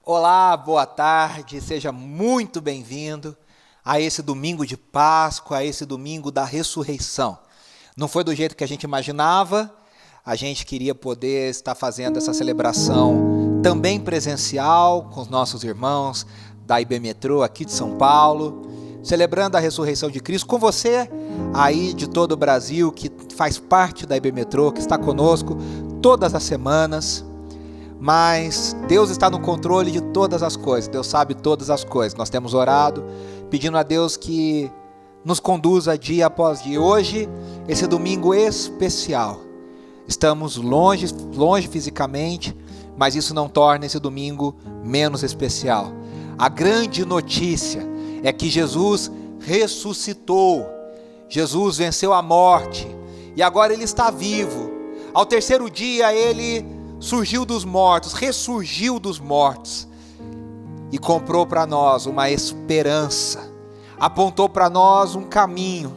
Olá, boa tarde, seja muito bem-vindo a esse domingo de Páscoa, a esse domingo da ressurreição. Não foi do jeito que a gente imaginava, a gente queria poder estar fazendo essa celebração também presencial com os nossos irmãos da IB Metrô aqui de São Paulo, celebrando a ressurreição de Cristo com você aí de todo o Brasil que faz parte da IB Metrô, que está conosco todas as semanas. Mas Deus está no controle de todas as coisas, Deus sabe todas as coisas. Nós temos orado, pedindo a Deus que nos conduza dia após dia. Hoje, esse domingo especial, estamos longe fisicamente, mas isso não torna esse domingo menos especial. A grande notícia é que Jesus ressuscitou, Jesus venceu a morte e agora Ele está vivo. Ao terceiro dia Ele surgiu dos mortos, ressurgiu dos mortos e comprou para nós uma esperança, apontou para nós um caminho.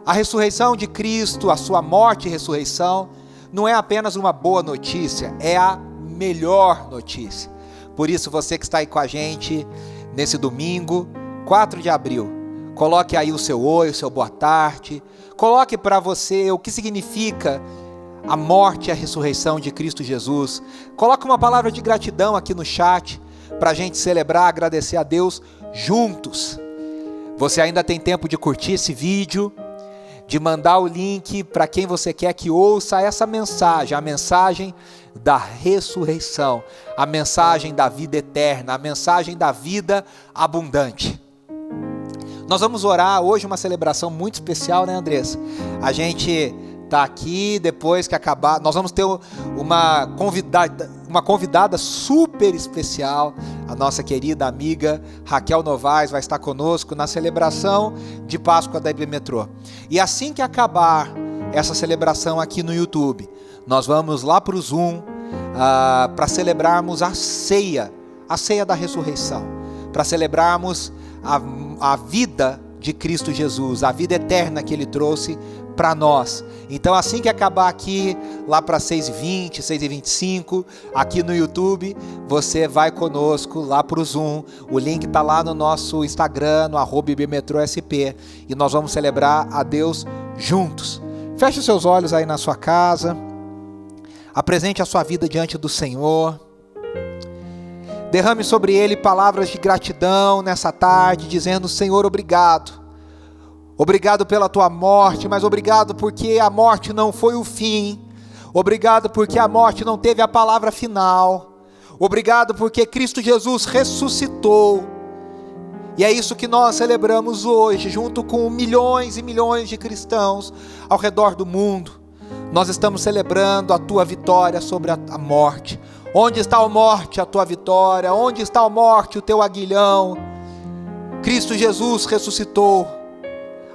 A ressurreição de Cristo, a sua morte e ressurreição, não é apenas uma boa notícia, é a melhor notícia. Por isso, você que está aí com a gente nesse domingo, 4 de abril, coloque aí o seu oi, o seu boa tarde, coloque para você o que significa a morte e a ressurreição de Cristo Jesus. Coloque uma palavra de gratidão aqui no chat, para a gente celebrar, agradecer a Deus juntos. Você ainda tem tempo de curtir esse vídeo, de mandar o link para quem você quer que ouça essa mensagem, a mensagem da ressurreição, a mensagem da vida eterna, a mensagem da vida abundante. Nós vamos orar hoje, uma celebração muito especial, né, Andressa? A gente está aqui, depois que acabar, nós vamos ter uma convidada super especial, a nossa querida amiga Raquel Novaes vai estar conosco na celebração de Páscoa da IB Metrô. E assim que acabar essa celebração aqui no YouTube, nós vamos lá para o Zoom para celebrarmos a ceia da ressurreição, para celebrarmos a vida de Cristo Jesus, a vida eterna que Ele trouxe para nós. Então assim que acabar aqui, lá para 6h20, 6h25, aqui no YouTube, você vai conosco lá para o Zoom, o link está lá no nosso Instagram, no @IBMetrôSP, e nós vamos celebrar a Deus juntos. Feche os seus olhos aí na sua casa, apresente a sua vida diante do Senhor, derrame sobre Ele palavras de gratidão nessa tarde, dizendo: Senhor, obrigado. Obrigado pela tua morte, mas obrigado porque a morte não foi o fim. Obrigado porque a morte não teve a palavra final. Obrigado porque Cristo Jesus ressuscitou. E é isso que nós celebramos hoje, junto com milhões e milhões de cristãos ao redor do mundo. Nós estamos celebrando a tua vitória sobre a morte. Onde está a morte, a tua vitória? Onde está a morte, o teu aguilhão? Cristo Jesus ressuscitou.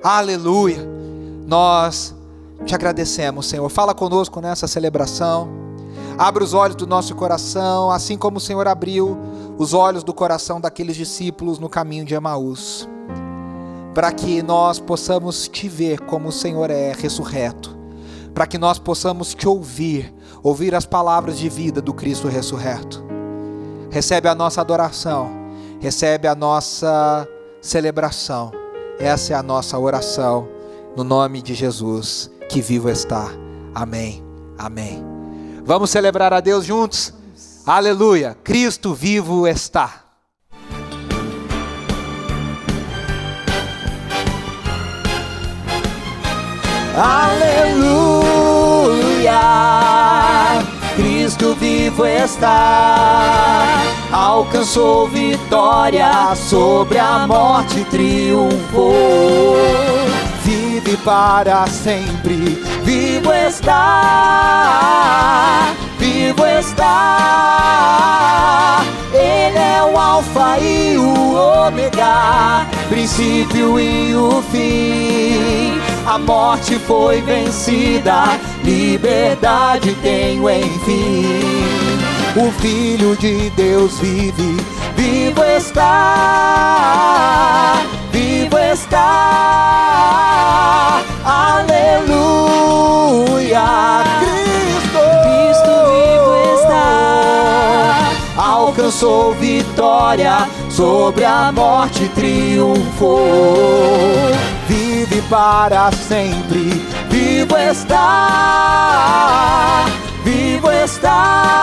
Aleluia, nós te agradecemos, Senhor. Fala conosco nessa celebração, abre os olhos do nosso coração, assim como o Senhor abriu os olhos do coração daqueles discípulos no caminho de Emaús, para que nós possamos te ver como o Senhor é ressurreto, para que nós possamos te ouvir as palavras de vida do Cristo ressurreto. Recebe a nossa adoração, recebe a nossa celebração. Essa é a nossa oração, no nome de Jesus, que vivo está. Amém, amém. Vamos celebrar a Deus juntos? Aleluia, Cristo vivo está. Aleluia, Cristo vivo está. Alcançou vitória, sobre a morte triunfou. Vive para sempre, vivo está, vivo está. Ele é o alfa e o ômega, princípio e o fim. A morte foi vencida, liberdade tenho enfim. O Filho de Deus vive, vivo está, vivo está. Aleluia, Cristo vivo está. alcançou vitória, sobre a morte triunfou. Vive para sempre, vivo está, vivo está.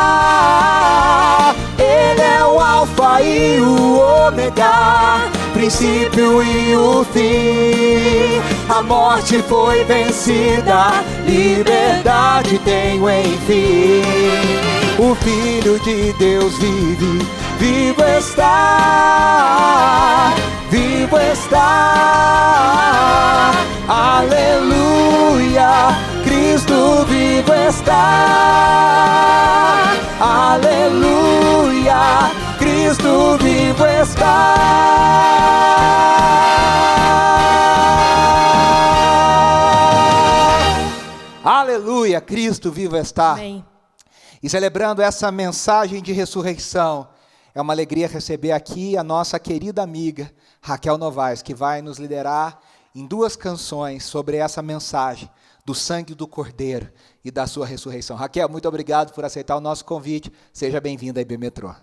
Ele é o alfa e o ômega, princípio e o fim. A morte foi vencida, liberdade tenho enfim. O Filho de Deus vive, vivo está, vivo está. Aleluia, Cristo vivo está. Aleluia, Cristo vivo está. Aleluia, Cristo vivo está. Amém. E celebrando essa mensagem de ressurreição, é uma alegria receber aqui a nossa querida amiga Raquel Novaes, que vai nos liderar em 2 canções sobre essa mensagem do sangue do Cordeiro e da sua ressurreição. Raquel, muito obrigado por aceitar o nosso convite. Seja bem-vinda à IB Metrô.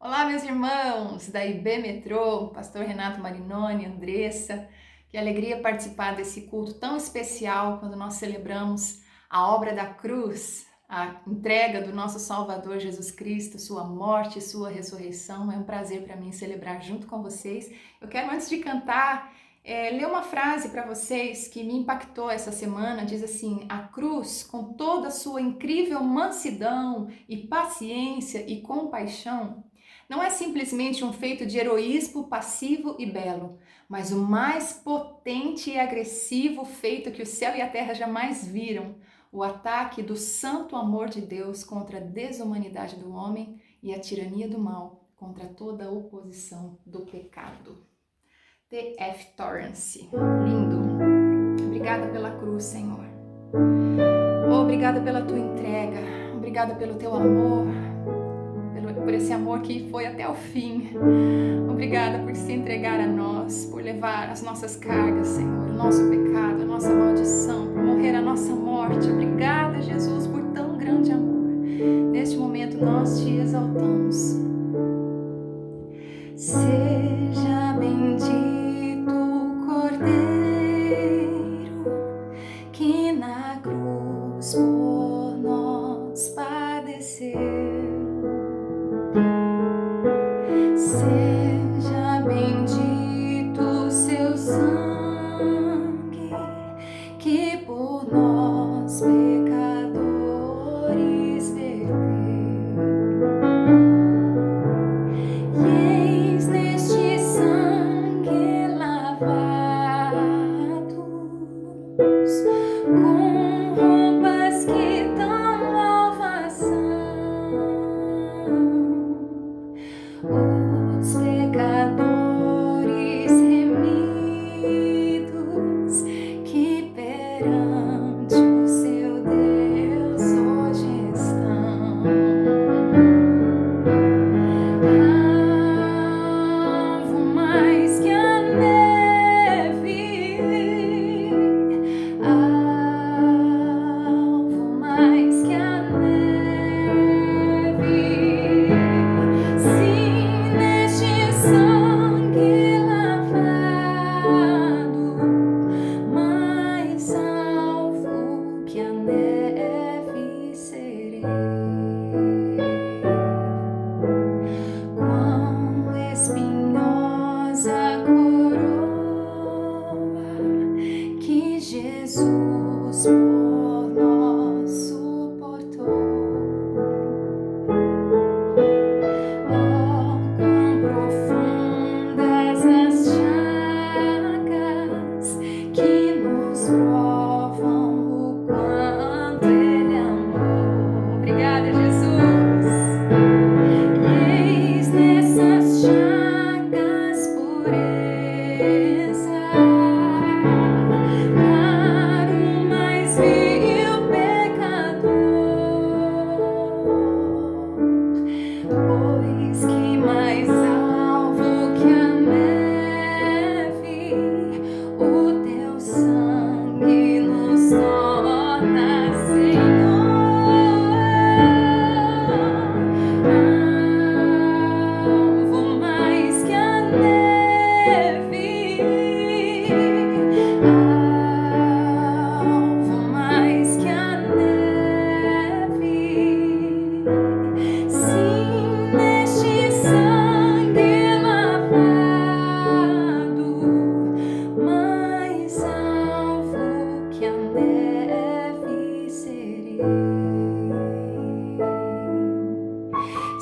Olá, meus irmãos da IB Metrô, pastor Renato Marinoni, Andressa. Que alegria participar desse culto tão especial quando nós celebramos a obra da cruz, a entrega do nosso Salvador Jesus Cristo, sua morte e sua ressurreição. É um prazer para mim celebrar junto com vocês. Eu quero, antes de cantar, ler uma frase para vocês que me impactou essa semana. Diz assim: a cruz, com toda a sua incrível mansidão e paciência e compaixão, não é simplesmente um feito de heroísmo passivo e belo, mas o mais potente e agressivo feito que o céu e a terra jamais viram. O ataque do santo amor de Deus contra a desumanidade do homem e a tirania do mal contra toda a oposição do pecado. T.F. Torrance. Lindo. Obrigada pela cruz, Senhor. Obrigada pela tua entrega. Obrigada pelo teu amor. Por esse amor que foi até o fim. Obrigada por se entregar a nós, por levar as nossas cargas, Senhor, o nosso pecado, a nossa maldição, por morrer a nossa morte. Obrigada, Jesus, por tão grande amor. Neste momento nós te exaltamos. Seja bendito o Cordeiro que na cruz por nós padeceu. Seja bendito seu sangue que por nós pecadores verteu. E eis neste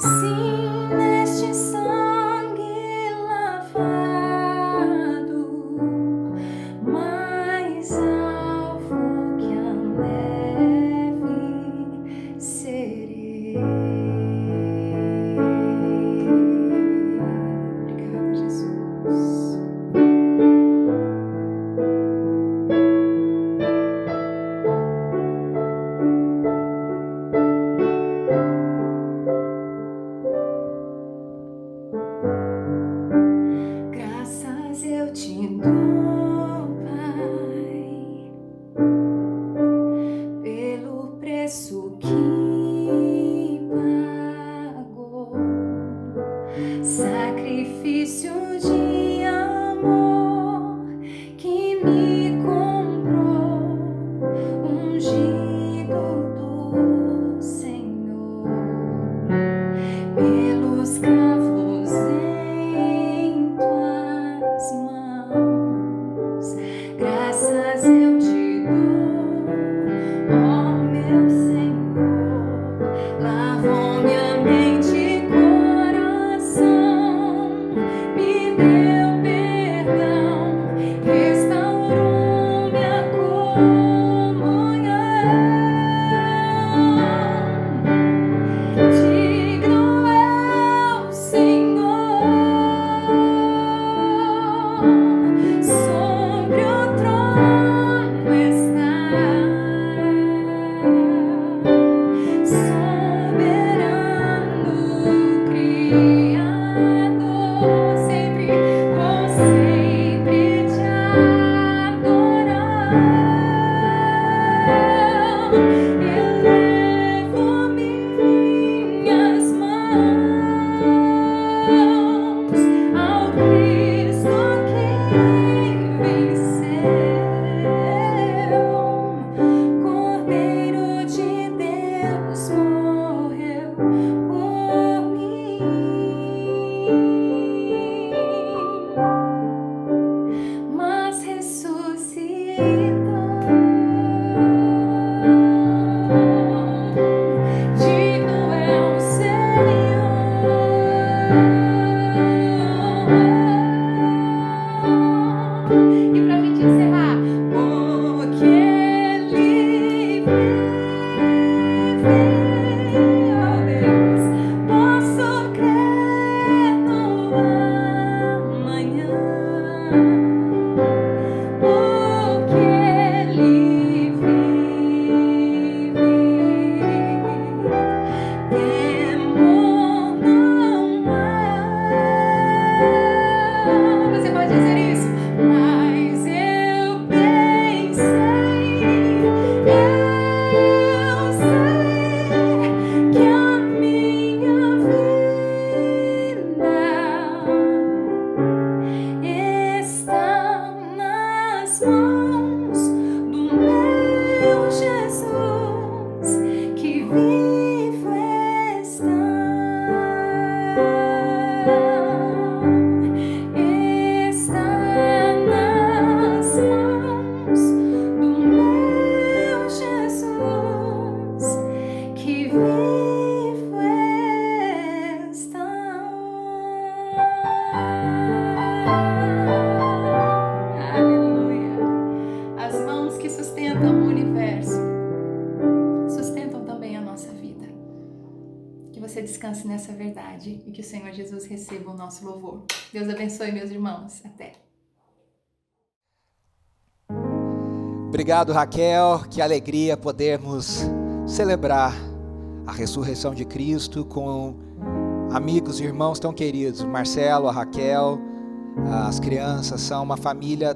Sim, neste sangue lavado, mais alvo que a neve serei. Obrigada, Jesus. Graças eu te dou, Pai, pelo preço que pagou, sacrifício de amor que me comprou, ungido do Senhor, pelos cravos em tuas mãos. Graças eu te dou, ó meu Senhor, lavou minha mente e coração, me deu perdão, restaurou minha comunhão. Digno é o Senhor, sobre o trono está, soberano Criador. Sempre vou sempre te adorar. Elevo minhas mãos ao Cristo que venceu, Cordeiro de Deus morreu por mim, mas ressuscitou. Digno é o Senhor. E pra gente encerrar, porque Ele vive, ó Deus, posso crer no amanhã. Porque Ele vive, temor não há. Você pode dizer isso? Mas eu bem sei, eu sei que a minha vida está nas mãos do meu Jesus, que vivo está. Está nas mãos do meu Jesus, que vivo está. Aleluia. As mãos que sustentam o universo sustentam também a nossa vida. Que você descanse nessa verdade e que o Senhor Jesus receba o nosso louvor. Deus abençoe, meus irmãos. Até. Obrigado, Raquel. Que alegria podermos celebrar a ressurreição de Cristo com amigos e irmãos tão queridos. O Marcelo, a Raquel, as crianças são uma família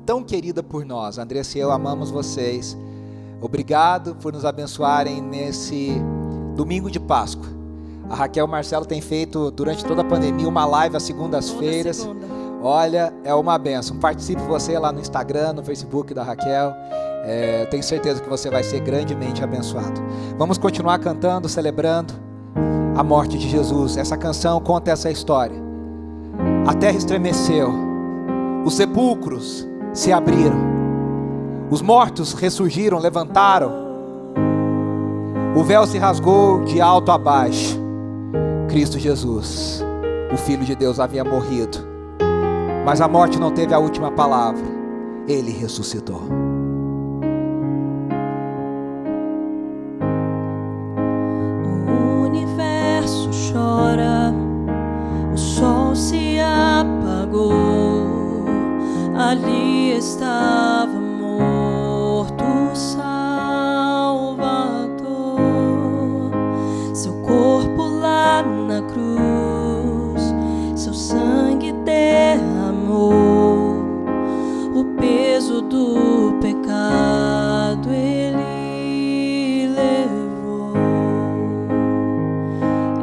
tão querida por nós. A Andressa e eu amamos vocês. Obrigado por nos abençoarem nesse domingo de Páscoa. A Raquel e o Marcelo têm feito durante toda a pandemia uma live às segundas-feiras. Olha, é uma bênção. Participe você lá no Instagram, no Facebook da Raquel. Eu tenho certeza que você vai ser grandemente abençoado. Vamos continuar cantando, celebrando a morte de Jesus. Essa canção conta essa história. A terra estremeceu, os sepulcros se abriram, os mortos ressurgiram, levantaram, o véu se rasgou de alto a baixo. Cristo Jesus, o Filho de Deus, havia morrido, mas a morte não teve a última palavra. Ele ressuscitou. O universo chora, o sol se apagou, ali estava morto o Salvador. Seu corpo lá na cruz, seu sangue derramou, o peso do pecado ele levou.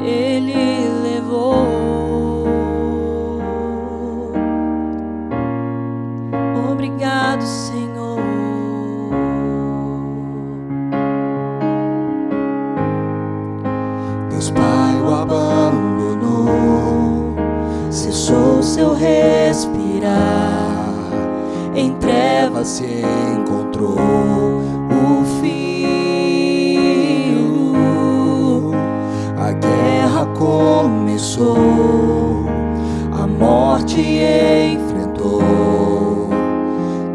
Ele levou. Obrigado, Senhor. Deus Pai o abandonou, Cessou seu respirar, em trevas se encontrou o Filho. A guerra começou, a morte enfrentou,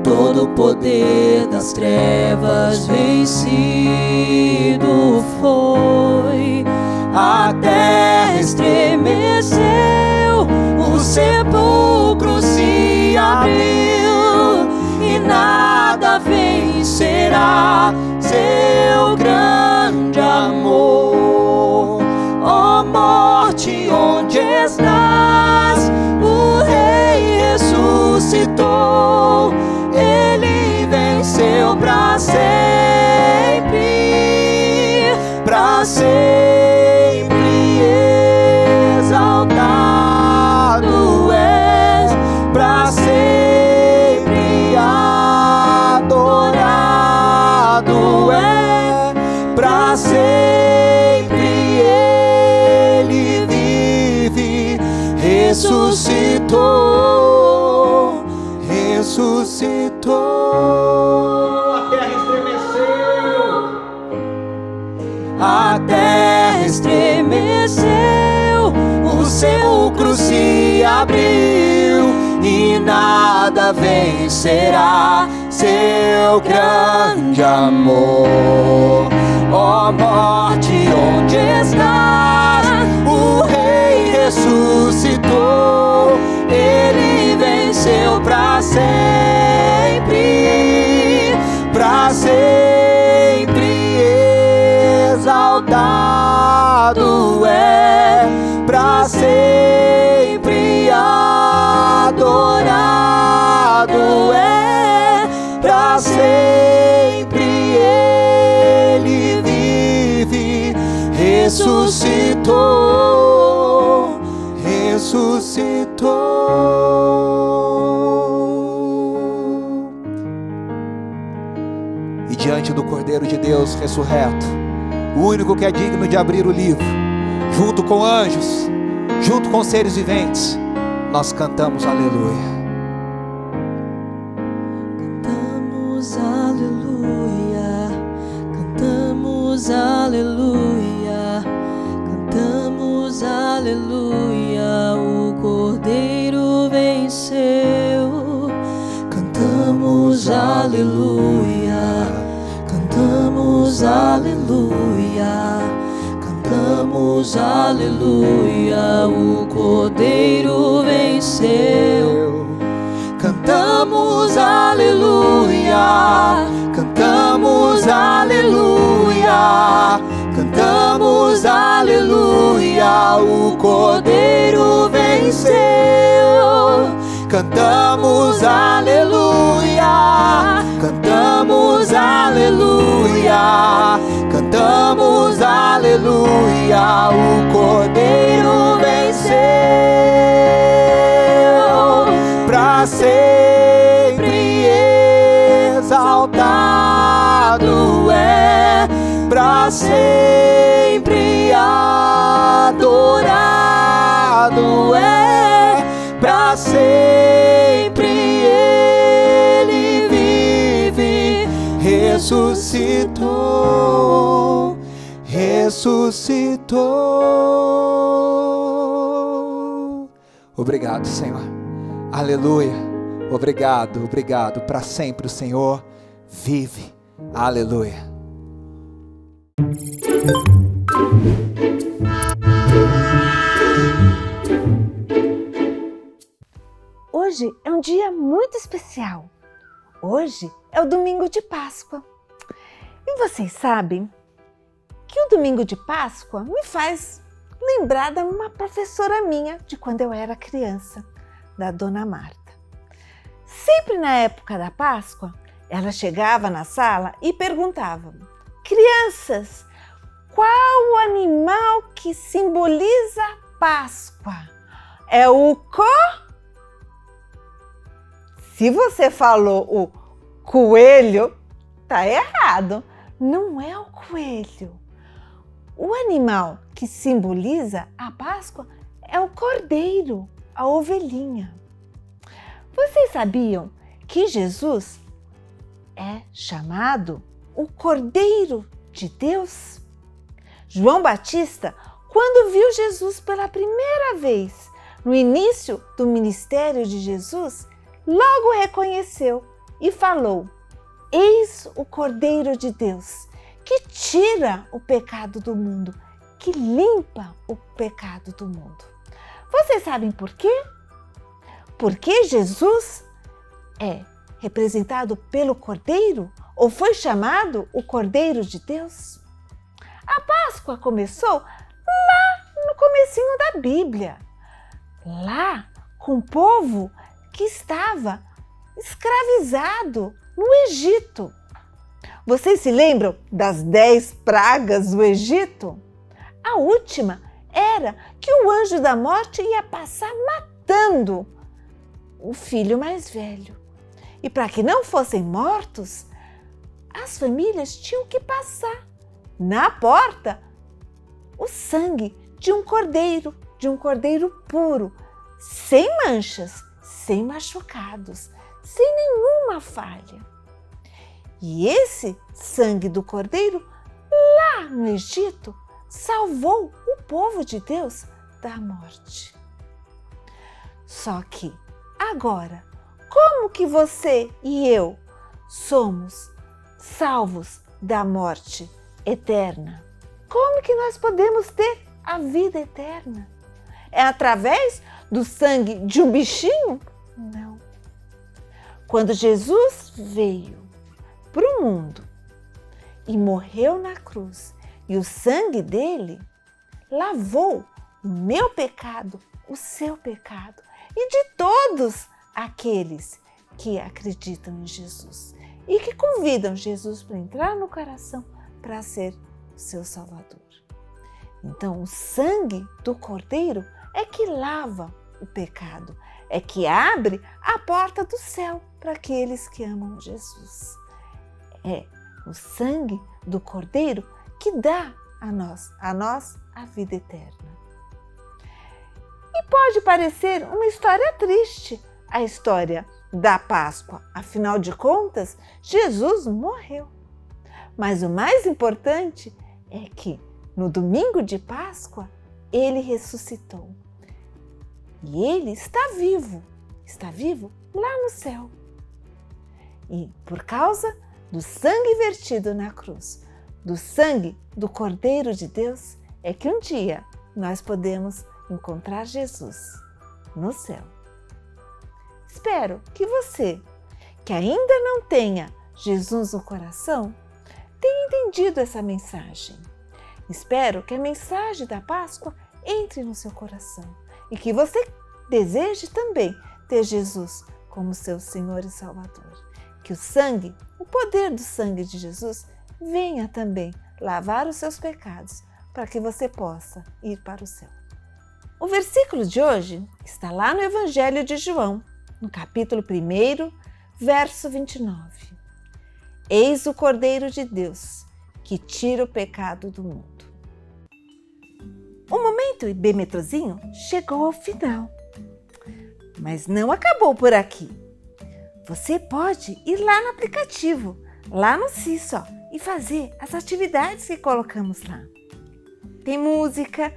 todo o poder das trevas vencido foi. A terra estremeceu, o sepulcro se abriu, e nada vencerá seu grande amor. Ó morte, onde estás? O Rei ressuscitou, ele venceu para sempre, para sempre. Exaltado és, para sempre adorado é, para sempre ele vive. Ressuscitou, ressuscitou. A terra estremeceu. A terra estremeceu, o sepulcro se abriu, e nada vencerá seu grande amor. Ó morte, onde estás? O Rei ressuscitou, ele venceu para sempre, para sempre. Exaltado é, para sempre adorado é, para sempre ele vive. Ressuscitou, ressuscitou. E diante do Cordeiro de Deus ressurreto, o único que é digno de abrir o livro, junto com anjos, junto com seres viventes, nós cantamos aleluia. Cantamos aleluia, cantamos aleluia, cantamos aleluia, o Cordeiro venceu. Cantamos aleluia, cantamos aleluia, cantamos aleluia, o Cordeiro venceu. Cantamos aleluia, cantamos aleluia, cantamos aleluia, o Cordeiro venceu. Cantamos aleluia, cantamos aleluia, cantamos aleluia, o Cordeiro venceu. Para sempre exaltado é, para sempre adorado é, para sempre ele vive. Ressuscitou, ressuscitou. Obrigado, Senhor. Aleluia. Obrigado, obrigado. Para sempre o Senhor vive. Aleluia. Hoje é um dia muito especial. Hoje é o domingo de Páscoa. E vocês sabem que o domingo de Páscoa me faz lembrar de uma professora minha de quando eu era criança, da Dona Marta. Sempre na época da Páscoa, ela chegava na sala e perguntava: crianças, qual o animal que simboliza a Páscoa? É o Se você falou o coelho, tá errado. Não é o coelho. O animal que simboliza a Páscoa é o cordeiro, a ovelhinha. Vocês sabiam que Jesus é chamado o Cordeiro de Deus? João Batista, quando viu Jesus pela primeira vez, no início do ministério de Jesus, logo reconheceu e falou: eis o Cordeiro de Deus, que tira o pecado do mundo, que limpa o pecado do mundo. Vocês sabem por quê? Porque Jesus é representado pelo Cordeiro, ou foi chamado o Cordeiro de Deus? A Páscoa começou lá no comecinho da Bíblia, lá com o povo que estava escravizado no Egito. Vocês se lembram das 10 pragas do Egito? A última era que o anjo da morte ia passar matando o filho mais velho. E para que não fossem mortos, as famílias tinham que passar na porta o sangue de um cordeiro puro, sem manchas, sem machucados, sem nenhuma falha. E esse sangue do cordeiro, lá no Egito, salvou o povo de Deus da morte. Só que agora, como que você e eu somos salvos da morte eterna? Como que nós podemos ter a vida eterna? É através do sangue de um bichinho? Não. Quando Jesus veio para o mundo e morreu na cruz, e o sangue dele lavou o meu pecado, o seu pecado e de todos aqueles que acreditam em Jesus e que convidam Jesus para entrar no coração para ser o seu Salvador. Então, o sangue do Cordeiro é que lava o pecado, é que abre a porta do céu para aqueles que amam Jesus. É o sangue do Cordeiro que dá a nós a vida eterna. E pode parecer uma história triste, a história da Páscoa. Afinal de contas, Jesus morreu. Mas o mais importante é que no domingo de Páscoa, ele ressuscitou. E ele está vivo lá no céu. E por causa do sangue vertido na cruz, do sangue do Cordeiro de Deus, é que um dia nós podemos encontrar Jesus no céu. Espero que você, que ainda não tenha Jesus no coração, tenha entendido essa mensagem. Espero que a mensagem da Páscoa entre no seu coração e que você deseje também ter Jesus como seu Senhor e Salvador. Que o sangue, o poder do sangue de Jesus, venha também lavar os seus pecados para que você possa ir para o céu. O versículo de hoje está lá no Evangelho de João, no capítulo 1, verso 29. Eis o Cordeiro de Deus, que tira o pecado do mundo. O momento Bmetrozinho chegou ao final, mas não acabou por aqui. Você pode ir lá no aplicativo, lá no Cisso, e fazer as atividades que colocamos lá. Tem música,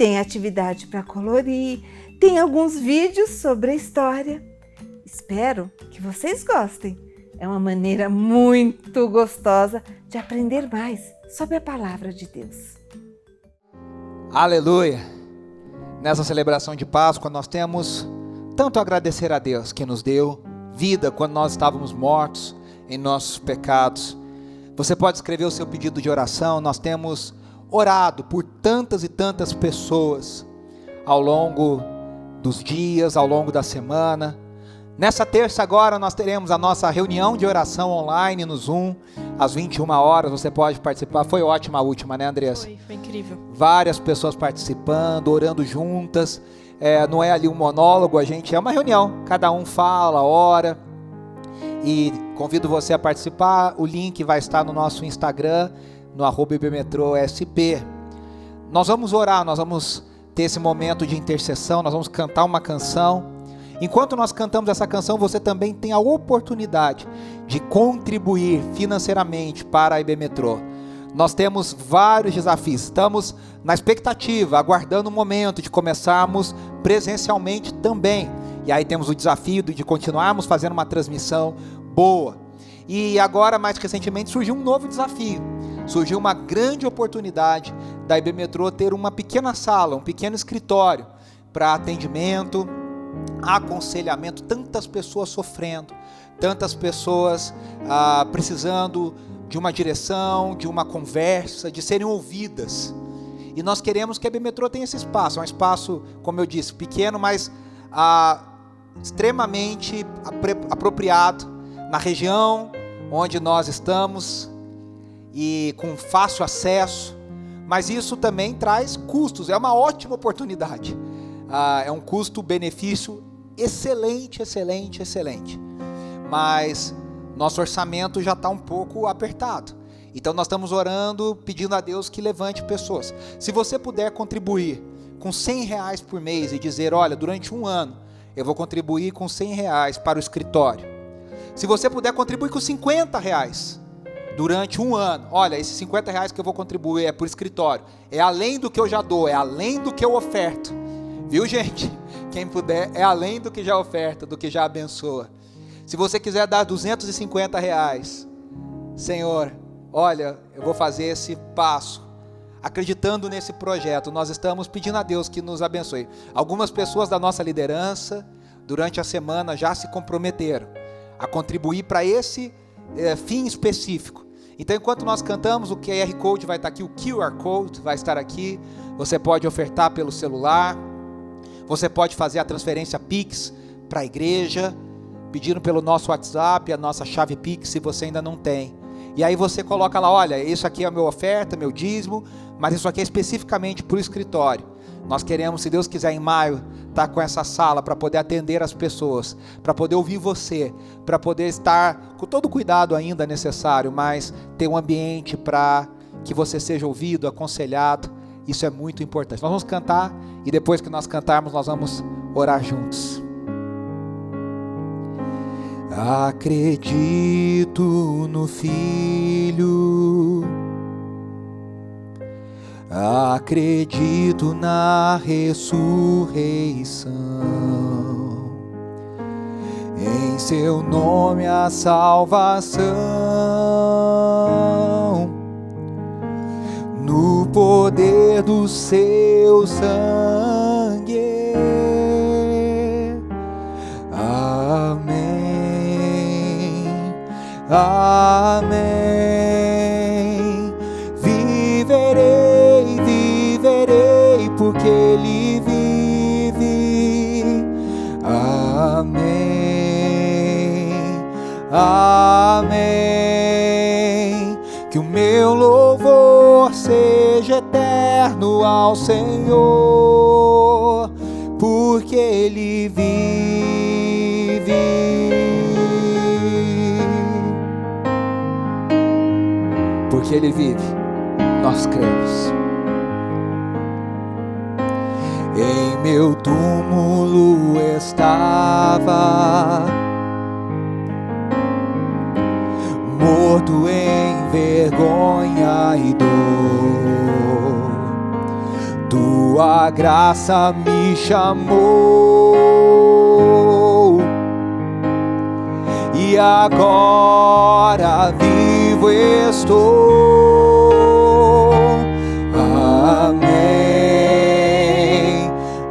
tem atividade para colorir, tem alguns vídeos sobre a história. Espero que vocês gostem. É uma maneira muito gostosa de aprender mais sobre a palavra de Deus. Aleluia! Nessa celebração de Páscoa nós temos tanto a agradecer a Deus que nos deu vida quando nós estávamos mortos em nossos pecados. Você pode escrever o seu pedido de oração. Nós temos orado por tantas e tantas pessoas ao longo dos dias, ao longo da semana. Nessa terça agora nós teremos a nossa reunião de oração online no Zoom, às 21 horas, você pode participar. Foi ótima a última, né, Andressa? Foi incrível. Várias pessoas participando, orando juntas. Não é ali um monólogo, é uma reunião, cada um fala, ora. E convido você a participar. O link vai estar no nosso Instagram, no @ibmetrosp. Nós vamos orar, nós vamos ter esse momento de intercessão, nós vamos cantar uma canção. Enquanto nós cantamos essa canção, você também tem a oportunidade de contribuir financeiramente para a IB Metrô. Nós temos vários desafios, estamos na expectativa, aguardando o momento de começarmos presencialmente também. E aí temos o desafio de continuarmos fazendo uma transmissão boa. E agora, mais recentemente, surgiu um novo desafio. Surgiu uma grande oportunidade da IB Metrô ter uma pequena sala, um pequeno escritório para atendimento, aconselhamento. Tantas pessoas sofrendo, tantas pessoas precisando de uma direção, de uma conversa, de serem ouvidas. E nós queremos que a IB Metrô tenha esse espaço. É um espaço, como eu disse, pequeno, mas extremamente apropriado na região onde nós estamos e com fácil acesso. Mas isso também traz custos. É uma ótima oportunidade. É um custo-benefício excelente, excelente, excelente. Mas nosso orçamento já está um pouco apertado. Então nós estamos orando, pedindo a Deus que levante pessoas. Se você puder contribuir com R$100 por mês e dizer, olha, durante um ano eu vou contribuir com R$100 para o escritório. Se você puder contribuir com R$50 durante um ano, olha, esses R$50 que eu vou contribuir é para o escritório. É além do que eu já dou, é além do que eu oferto. Viu, gente? Quem puder, é além do que já oferta, do que já abençoa. Se você quiser dar R$250, Senhor, olha, eu vou fazer esse passo, acreditando nesse projeto. Nós estamos pedindo a Deus que nos abençoe. Algumas pessoas da nossa liderança, durante a semana, já se comprometeram a contribuir para esse fim específico. Então, enquanto nós cantamos, o QR Code vai estar aqui, o QR Code vai estar aqui. Você pode ofertar pelo celular. Você pode fazer a transferência Pix para a igreja, pedindo pelo nosso WhatsApp, a nossa chave Pix, se você ainda não tem. E aí você coloca lá, olha, isso aqui é a minha oferta, meu dízimo, mas isso aqui é especificamente para o escritório. Nós queremos, se Deus quiser, em maio, estar com essa sala para poder atender as pessoas, para poder ouvir você, para poder estar com todo o cuidado ainda necessário, mas ter um ambiente para que você seja ouvido, aconselhado. Isso é muito importante. Nós vamos cantar e depois que nós cantarmos, nós vamos orar juntos. Acredito no Filho, acredito na ressurreição, em seu nome a salvação, no poder do seu sangue. Amém. Amém. Viverei, viverei, porque Ele vive. Amém. Amém. Que o meu louvor seja eterno ao Senhor, porque Ele vive. Porque Ele vive, nós cremos. Em meu túmulo estava, morto em vergonha e dor. tua graça me chamou, e agora vivo estou. Amém,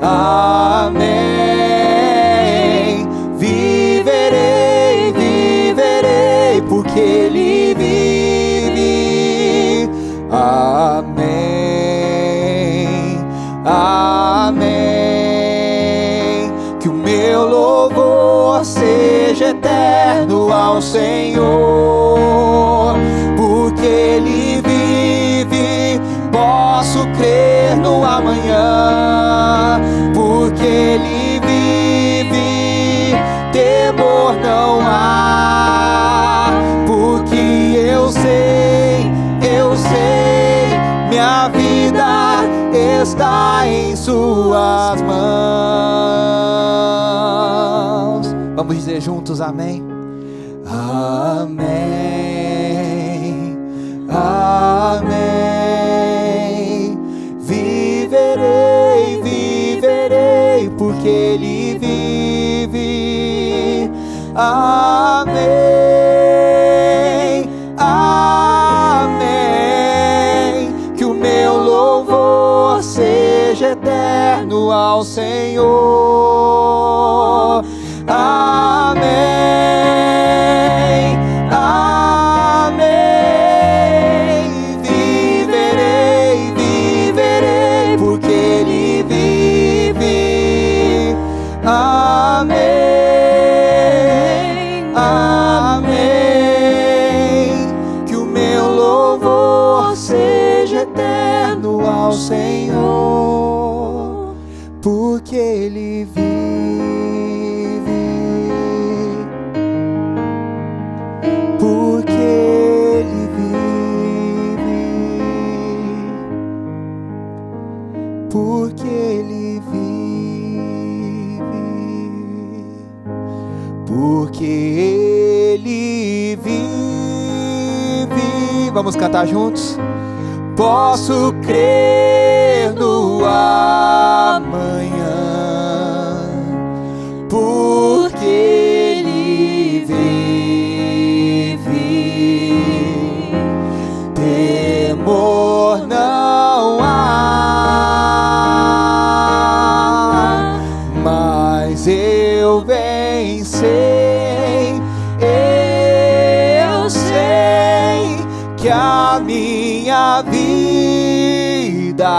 amém. Viverei, viverei, porque Ele vive. Amém, amém. Que o meu louvor seja eterno ao Senhor, porque Ele vive. Posso crer no amanhã, porque Ele vive. Temor não há, porque eu sei, minha vida está em Suas mãos. Vamos dizer juntos amém? Amém, amém. Viverei, viverei, porque Ele vive. Amém, amém. Que o meu louvor seja eterno ao Senhor. Amém, amém. Viverei, viverei, porque Ele vive. Amém, amém. Que o meu louvor seja eterno ao Senhor, porque Ele vive. Porque Ele vive, porque Ele vive, porque Ele vive. Vamos cantar juntos? Posso crer no amanhã, porque Ele vive. Temor não há, mas eu bem sei, eu sei que a minha vida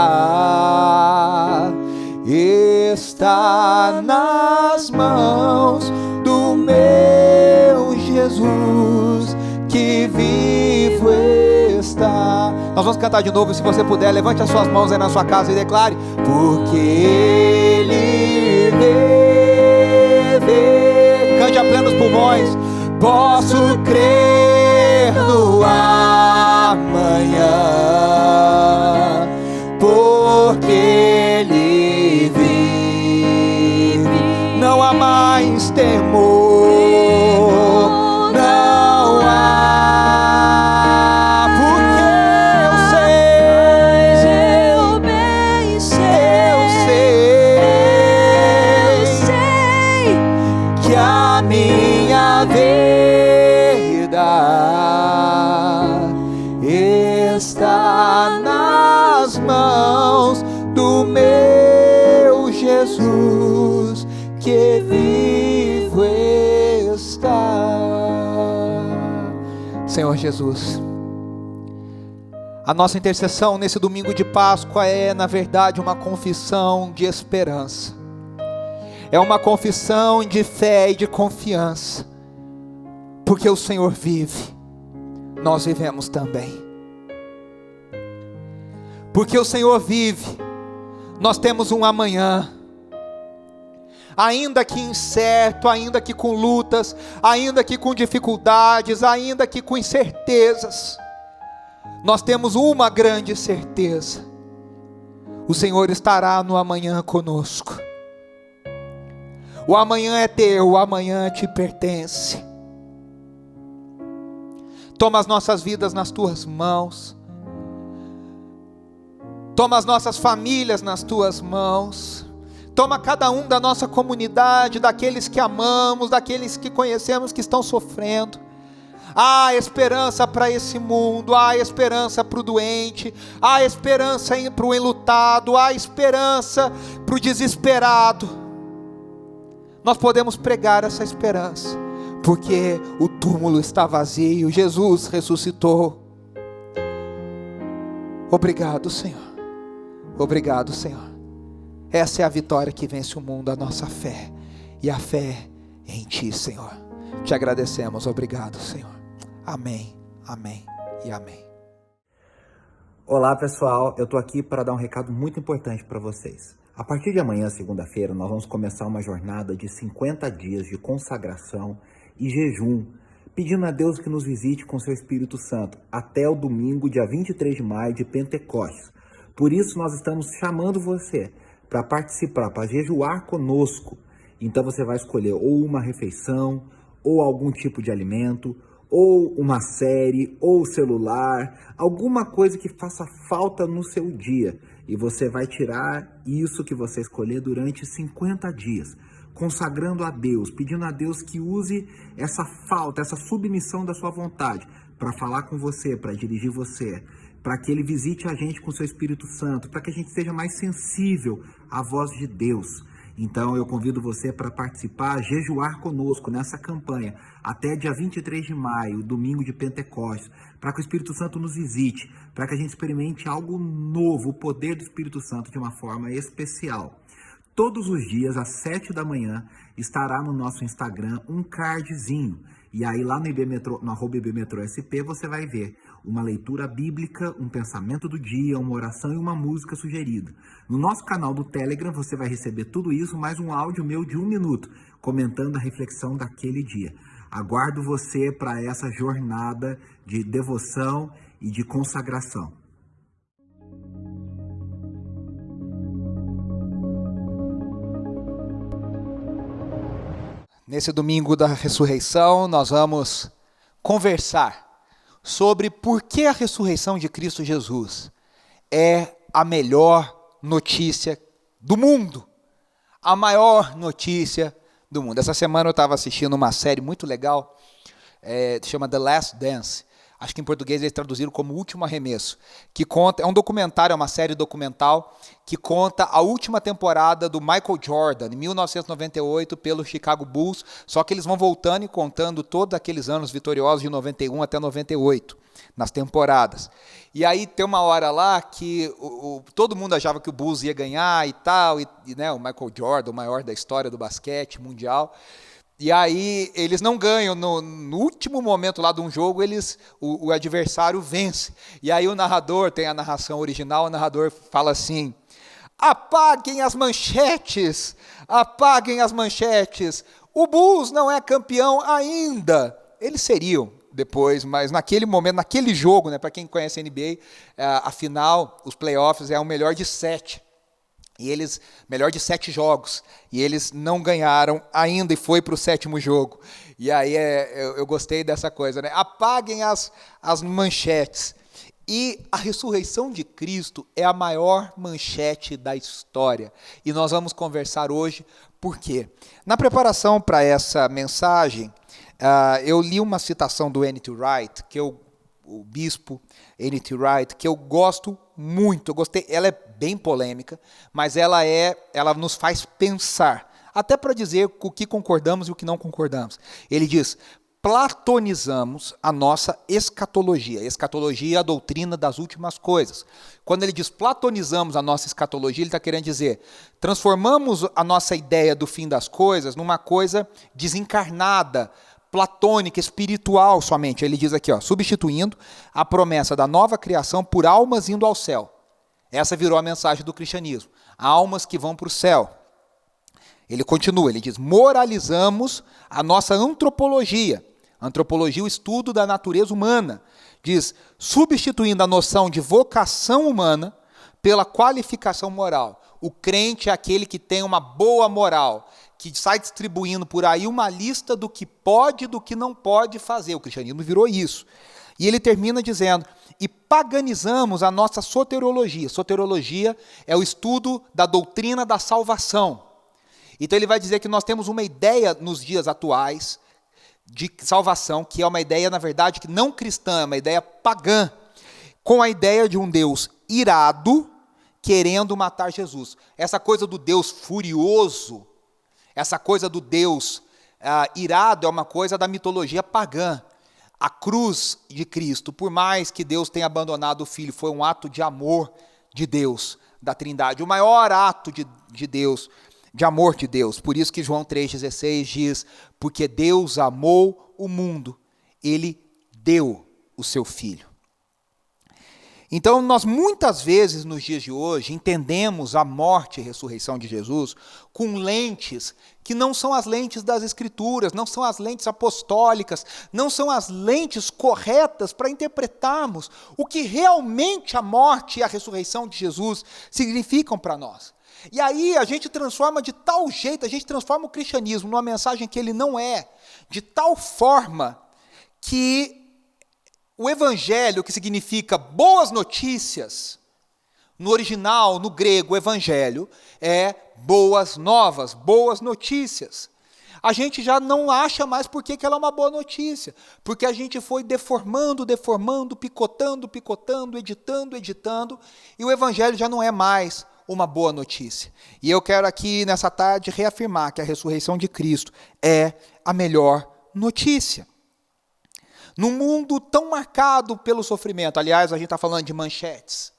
está nas mãos do meu Jesus, que vivo está. Nós vamos cantar de novo, se você puder, levante as suas mãos aí na sua casa e declare: porque Ele vive. Cante a plenos pulmões. Posso crer no amanhã, porque Ele vive. Não há mais temor, não há, porque eu sei que a minha vida está nas mãos do meu Jesus, que vivo está. Senhor Jesus, a nossa intercessão nesse domingo de Páscoa é, na verdade, uma confissão de esperança. É uma confissão de fé e de confiança, porque o Senhor vive, nós vivemos também. Porque o Senhor vive, nós temos um amanhã. Ainda que incerto, ainda que com lutas, ainda que com dificuldades, ainda que com incertezas, nós temos uma grande certeza: o Senhor estará no amanhã conosco. O amanhã é teu, o amanhã te pertence. Toma as nossas vidas nas tuas mãos. Toma as nossas famílias nas tuas mãos. Toma cada um da nossa comunidade, daqueles que amamos, daqueles que conhecemos que estão sofrendo. Há esperança para esse mundo, há esperança para o doente, há esperança para o enlutado, há esperança para o desesperado. Nós podemos pregar essa esperança, porque o túmulo está vazio, Jesus ressuscitou. Obrigado, Senhor. Obrigado, Senhor. Essa é a vitória que vence o mundo, a nossa fé. E a fé em Ti, Senhor. Te agradecemos. Obrigado, Senhor. Amém, amém e amém. Olá, pessoal. Eu estou aqui para dar um recado muito importante para vocês. A partir de amanhã, segunda-feira, nós vamos começar uma jornada de 50 dias de consagração e jejum, pedindo a Deus que nos visite com seu Espírito Santo até o domingo, dia 23 de maio, de Pentecostes. Por isso, nós estamos chamando você para participar, para jejuar conosco. Então você vai escolher ou uma refeição, ou algum tipo de alimento, ou uma série, ou celular, alguma coisa que faça falta no seu dia. E você vai tirar isso que você escolher durante 50 dias, consagrando a Deus, pedindo a Deus que use essa falta, essa submissão da sua vontade, para falar com você, para dirigir você, para que Ele visite a gente com o seu Espírito Santo, para que a gente seja mais sensível à voz de Deus. Então eu convido você para participar, jejuar conosco nessa campanha, até dia 23 de maio, domingo de Pentecostes, para que o Espírito Santo nos visite, para que a gente experimente algo novo, o poder do Espírito Santo de uma forma especial. Todos os dias, às 7 da manhã, estará no nosso Instagram um cardzinho. E aí lá no IBMetrô, no @IBmetrôSP, você vai ver uma leitura bíblica, um pensamento do dia, uma oração e uma música sugerida. No nosso canal do Telegram você vai receber tudo isso, mais um áudio meu de 1 minuto, comentando a reflexão daquele dia. Aguardo você para essa jornada de devoção e de consagração. Nesse domingo da ressurreição, nós vamos conversar sobre por que a ressurreição de Cristo Jesus é a melhor notícia do mundo, a maior notícia do mundo. Essa semana eu estava assistindo uma série muito legal, chama The Last Dance. Acho que em português eles traduziram como Último Arremesso, que conta, é um documentário, é uma série documental, que conta a última temporada do Michael Jordan, em 1998, pelo Chicago Bulls, só que eles vão voltando e contando todos aqueles anos vitoriosos de 91 até 98, nas temporadas. E aí tem uma hora lá que todo mundo achava que o Bulls ia ganhar e tal, né, o Michael Jordan, o maior da história do basquete mundial. E aí eles não ganham, no último momento lá de um jogo, o adversário vence. E aí o narrador, tem a narração original, o narrador fala assim: apaguem as manchetes, o Bulls não é campeão ainda. Eles seriam depois, mas naquele momento, naquele jogo, né, para quem conhece a NBA, a final, os playoffs, é o melhor de 7. E eles, melhor de 7 jogos, e eles não ganharam ainda, e foi para o 7º jogo. E aí eu gostei dessa coisa, né? Apaguem as manchetes. E a ressurreição de Cristo é a maior manchete da história. E nós vamos conversar hoje por quê. Na preparação para essa mensagem, eu li uma citação do N.T. Wright, o bispo N.T. Wright, que eu gosto muito, eu gostei, ela é bem polêmica, mas ela nos faz pensar, até para dizer o que concordamos e o que não concordamos. Ele diz: platonizamos a nossa escatologia. Escatologia é a doutrina das últimas coisas. Quando ele diz platonizamos a nossa escatologia, ele está querendo dizer, transformamos a nossa ideia do fim das coisas numa coisa desencarnada, platônica, espiritual somente. Ele diz aqui, substituindo a promessa da nova criação por almas indo ao céu. Essa virou a mensagem do cristianismo. Almas que vão para o céu. Ele continua, ele diz, moralizamos a nossa antropologia. Antropologia, o estudo da natureza humana. Diz, substituindo a noção de vocação humana pela qualificação moral. O crente é aquele que tem uma boa moral, que sai distribuindo por aí uma lista do que pode e do que não pode fazer. O cristianismo virou isso. E ele termina dizendo, e paganizamos a nossa soteriologia. Soteriologia é o estudo da doutrina da salvação. Então ele vai dizer que nós temos uma ideia nos dias atuais de salvação, que é uma ideia, na verdade, que não cristã, é uma ideia pagã, com a ideia de um Deus irado, querendo matar Jesus. Essa coisa do Deus furioso, essa coisa do Deus irado é uma coisa da mitologia pagã. A cruz de Cristo, por mais que Deus tenha abandonado o Filho, foi um ato de amor de Deus, da Trindade, o maior ato de Deus, de amor de Deus. Por isso que João 3,16 diz, porque Deus amou o mundo, Ele deu o seu Filho. Então, nós muitas vezes, nos dias de hoje, entendemos a morte e ressurreição de Jesus com lentes que não são as lentes das Escrituras, não são as lentes apostólicas, não são as lentes corretas para interpretarmos o que realmente a morte e a ressurreição de Jesus significam para nós. E aí a gente transforma de tal jeito, a gente transforma o cristianismo numa mensagem que ele não é, de tal forma que o evangelho, que significa boas notícias, no original, no grego, o evangelho é boas novas, boas notícias. A gente já não acha mais por que ela é uma boa notícia, porque a gente foi deformando, picotando, editando, e o evangelho já não é mais uma boa notícia. E eu quero aqui, nessa tarde, reafirmar que a ressurreição de Cristo é a melhor notícia. Num mundo tão marcado pelo sofrimento, aliás, a gente está falando de manchetes,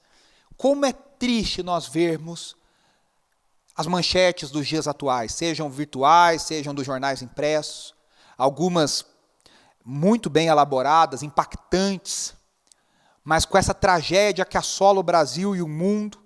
como é triste nós vermos as manchetes dos dias atuais, sejam virtuais, sejam dos jornais impressos, algumas muito bem elaboradas, impactantes, mas com essa tragédia que assola o Brasil e o mundo.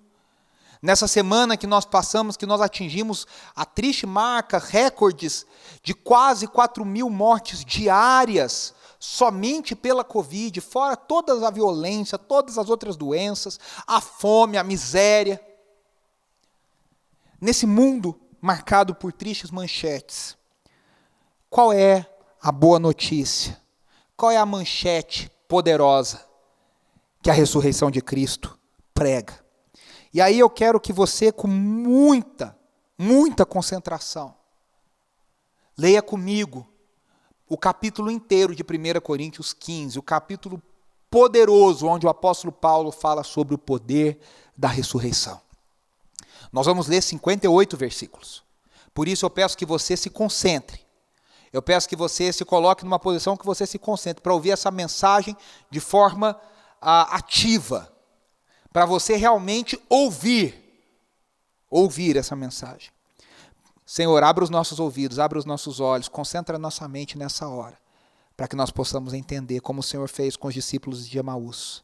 Nessa semana que nós passamos, que nós atingimos a triste marca, recordes de quase 4.000 mortes diárias, somente pela Covid, fora toda a violência, todas as outras doenças, a fome, a miséria. Nesse mundo marcado por tristes manchetes, qual é a boa notícia? Qual é a manchete poderosa que a ressurreição de Cristo prega? E aí eu quero que você, com muita concentração, leia comigo o capítulo inteiro de 1 Coríntios 15, o capítulo poderoso, onde o apóstolo Paulo fala sobre o poder da ressurreição. Nós vamos ler 58 versículos. Por isso eu peço que você se concentre. Eu peço que você se coloque numa posição que você se concentre para ouvir essa mensagem de forma ativa, para você realmente ouvir essa mensagem. Senhor, abra os nossos ouvidos, abra os nossos olhos, concentra a nossa mente nessa hora, para que nós possamos entender como o Senhor fez com os discípulos de Emaús.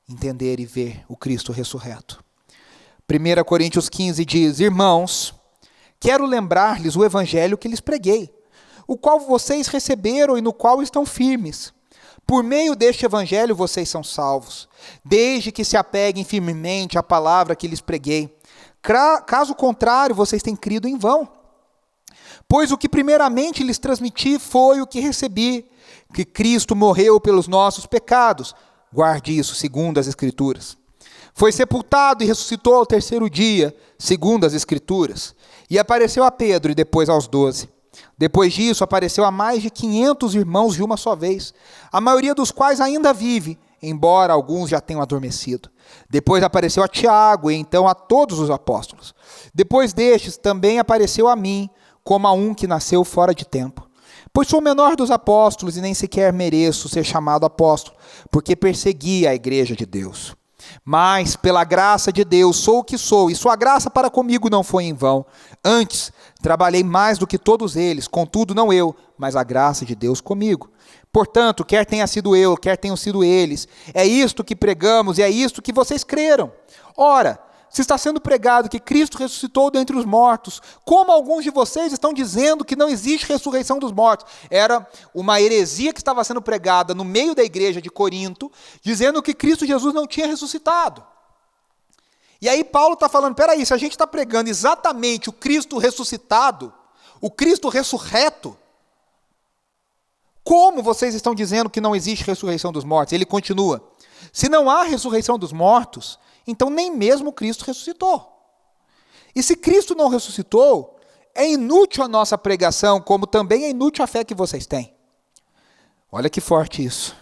Entender e ver o Cristo ressurreto. 1 Coríntios 15 diz, irmãos, quero lembrar-lhes o evangelho que lhes preguei, o qual vocês receberam e no qual estão firmes. Por meio deste evangelho vocês são salvos, desde que se apeguem firmemente à palavra que lhes preguei. Caso contrário, vocês têm crido em vão. Pois o que primeiramente lhes transmiti foi o que recebi, que Cristo morreu pelos nossos pecados. Guarde isso, segundo as Escrituras. Foi sepultado e ressuscitou ao terceiro dia, segundo as Escrituras. E apareceu a Pedro e depois aos 12. Depois disso, apareceu a mais de 500 irmãos de uma só vez, a maioria dos quais ainda vive, embora alguns já tenham adormecido. Depois apareceu a Tiago e então a todos os apóstolos. Depois destes, também apareceu a mim, como a um que nasceu fora de tempo. Pois sou o menor dos apóstolos e nem sequer mereço ser chamado apóstolo, porque persegui a igreja de Deus. Mas, pela graça de Deus, sou o que sou, e sua graça para comigo não foi em vão. Antes, trabalhei mais do que todos eles, contudo não eu, mas a graça de Deus comigo. Portanto, quer tenha sido eu, quer tenham sido eles, é isto que pregamos e é isto que vocês creram. Ora, se está sendo pregado que Cristo ressuscitou dentre os mortos, como alguns de vocês estão dizendo que não existe ressurreição dos mortos? Era uma heresia que estava sendo pregada no meio da igreja de Corinto, dizendo que Cristo Jesus não tinha ressuscitado. E aí Paulo está falando, peraí, se a gente está pregando exatamente o Cristo ressuscitado, o Cristo ressurreto, Como vocês estão dizendo que não existe ressurreição dos mortos? Ele continua: se não há ressurreição dos mortos, então nem mesmo Cristo ressuscitou. E se Cristo não ressuscitou, é inútil a nossa pregação, como também é inútil a fé que vocês têm. Olha que forte isso.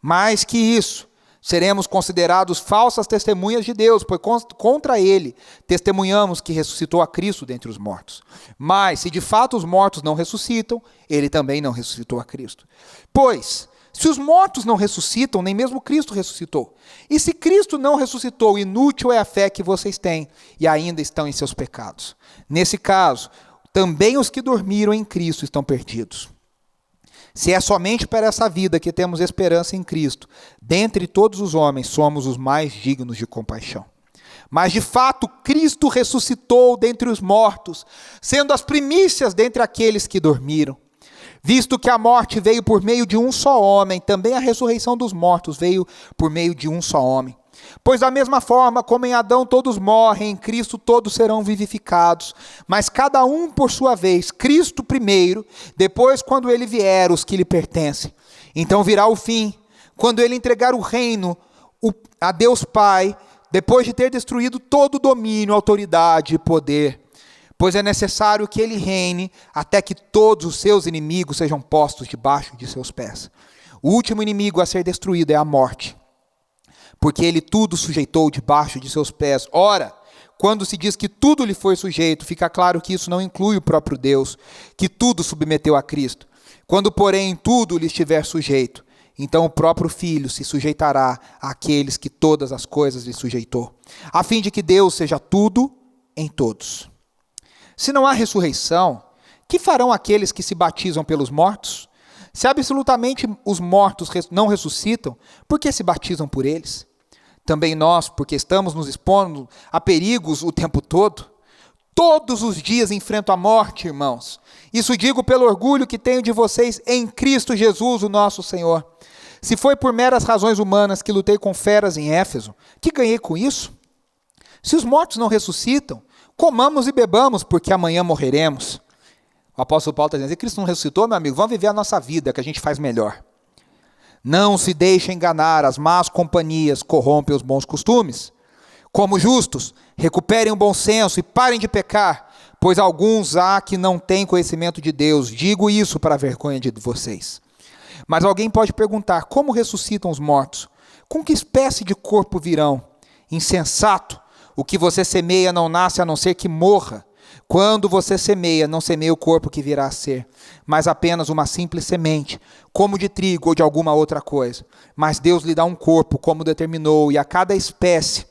Mais que isso, seremos considerados falsas testemunhas de Deus, pois contra ele testemunhamos que ressuscitou a Cristo dentre os mortos. Mas, se de fato os mortos não ressuscitam, ele também não ressuscitou a Cristo. Pois, se os mortos não ressuscitam, nem mesmo Cristo ressuscitou. E se Cristo não ressuscitou, inútil é a fé que vocês têm e ainda estão em seus pecados. Nesse caso, também os que dormiram em Cristo estão perdidos. Se é somente para essa vida que temos esperança em Cristo, dentre todos os homens somos os mais dignos de compaixão. Mas de fato Cristo ressuscitou dentre os mortos, sendo as primícias dentre aqueles que dormiram. Visto que a morte veio por meio de um só homem, também a ressurreição dos mortos veio por meio de um só homem. Pois da mesma forma como em Adão todos morrem, em Cristo todos serão vivificados, mas cada um por sua vez, Cristo primeiro, depois quando ele vier, os que lhe pertencem. Então virá o fim, quando ele entregar o reino a Deus Pai, depois de ter destruído todo o domínio, autoridade e poder. Pois é necessário que ele reine até que todos os seus inimigos sejam postos debaixo de seus pés. O último inimigo a ser destruído é a morte, porque ele tudo sujeitou debaixo de seus pés. Ora, quando se diz que tudo lhe foi sujeito, fica claro que isso não inclui o próprio Deus, que tudo submeteu a Cristo. Quando, porém, tudo lhe estiver sujeito, então o próprio Filho se sujeitará àqueles que todas as coisas lhe sujeitou, a fim de que Deus seja tudo em todos. Se não há ressurreição, que farão aqueles que se batizam pelos mortos? Se absolutamente os mortos não ressuscitam, por que se batizam por eles? Também nós, porque estamos nos expondo a perigos o tempo todo? Todos os dias enfrento a morte, irmãos. Isso digo pelo orgulho que tenho de vocês em Cristo Jesus, o nosso Senhor. Se foi por meras razões humanas que lutei com feras em Éfeso, que ganhei com isso? Se os mortos não ressuscitam, comamos e bebamos, porque amanhã morreremos. O apóstolo Paulo está dizendo: se Cristo não ressuscitou, meu amigo, vamos viver a nossa vida, que a gente faz melhor. Não se deixe enganar, as más companhias corrompem os bons costumes. Como justos, recuperem o bom senso e parem de pecar, pois alguns há que não têm conhecimento de Deus. Digo isso para a vergonha de vocês. Mas alguém pode perguntar: como ressuscitam os mortos? Com que espécie de corpo virão? Insensato! O que você semeia não nasce a não ser que morra. Quando você semeia, não semeia o corpo que virá a ser, mas apenas uma simples semente, como de trigo ou de alguma outra coisa. Mas Deus lhe dá um corpo, como determinou, e a cada espécie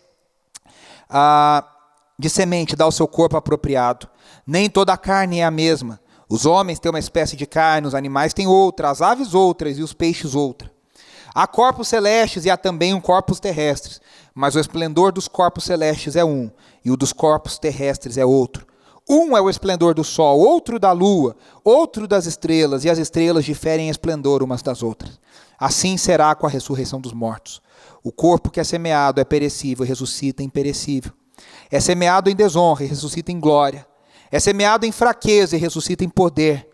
de semente dá o seu corpo apropriado. Nem toda a carne é a mesma. Os homens têm uma espécie de carne, os animais têm outra, as aves outras e os peixes outra. Há corpos celestes e há também corpos terrestres, mas o esplendor dos corpos celestes é um, e o dos corpos terrestres é outro. Um é o esplendor do sol, outro da lua, outro das estrelas, e as estrelas diferem em esplendor umas das outras. Assim será com a ressurreição dos mortos. O corpo que é semeado é perecível e ressuscita imperecível. É semeado em desonra e ressuscita em glória. É semeado em fraqueza e ressuscita em poder.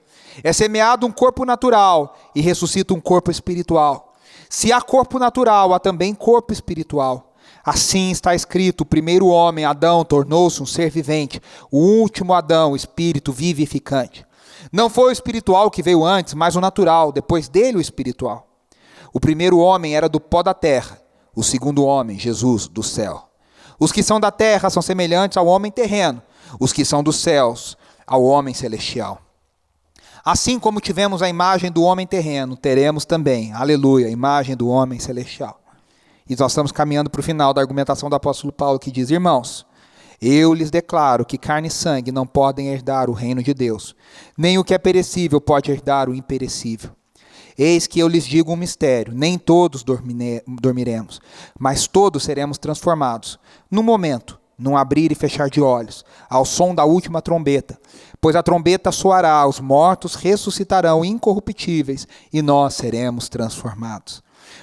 É semeado um corpo natural e ressuscita um corpo espiritual. Se há corpo natural, há também corpo espiritual. Assim está escrito: o primeiro homem, Adão, tornou-se um ser vivente. O último Adão, espírito vivificante. Não foi o espiritual que veio antes, mas o natural, depois dele o espiritual. O primeiro homem era do pó da terra. O segundo homem, Jesus, do céu. Os que são da terra são semelhantes ao homem terreno. Os que são dos céus, ao homem celestial. Assim como tivemos a imagem do homem terreno, teremos também, aleluia, a imagem do homem celestial. E nós estamos caminhando para o final da argumentação do apóstolo Paulo, que diz: irmãos, eu lhes declaro que carne e sangue não podem herdar o reino de Deus, nem o que é perecível pode herdar o imperecível. Eis que eu lhes digo um mistério: nem todos dormiremos, mas todos seremos transformados, num momento, num abrir e fechar de olhos, ao som da última trombeta. Pois a trombeta soará, os mortos ressuscitarão incorruptíveis, e nós seremos transformados.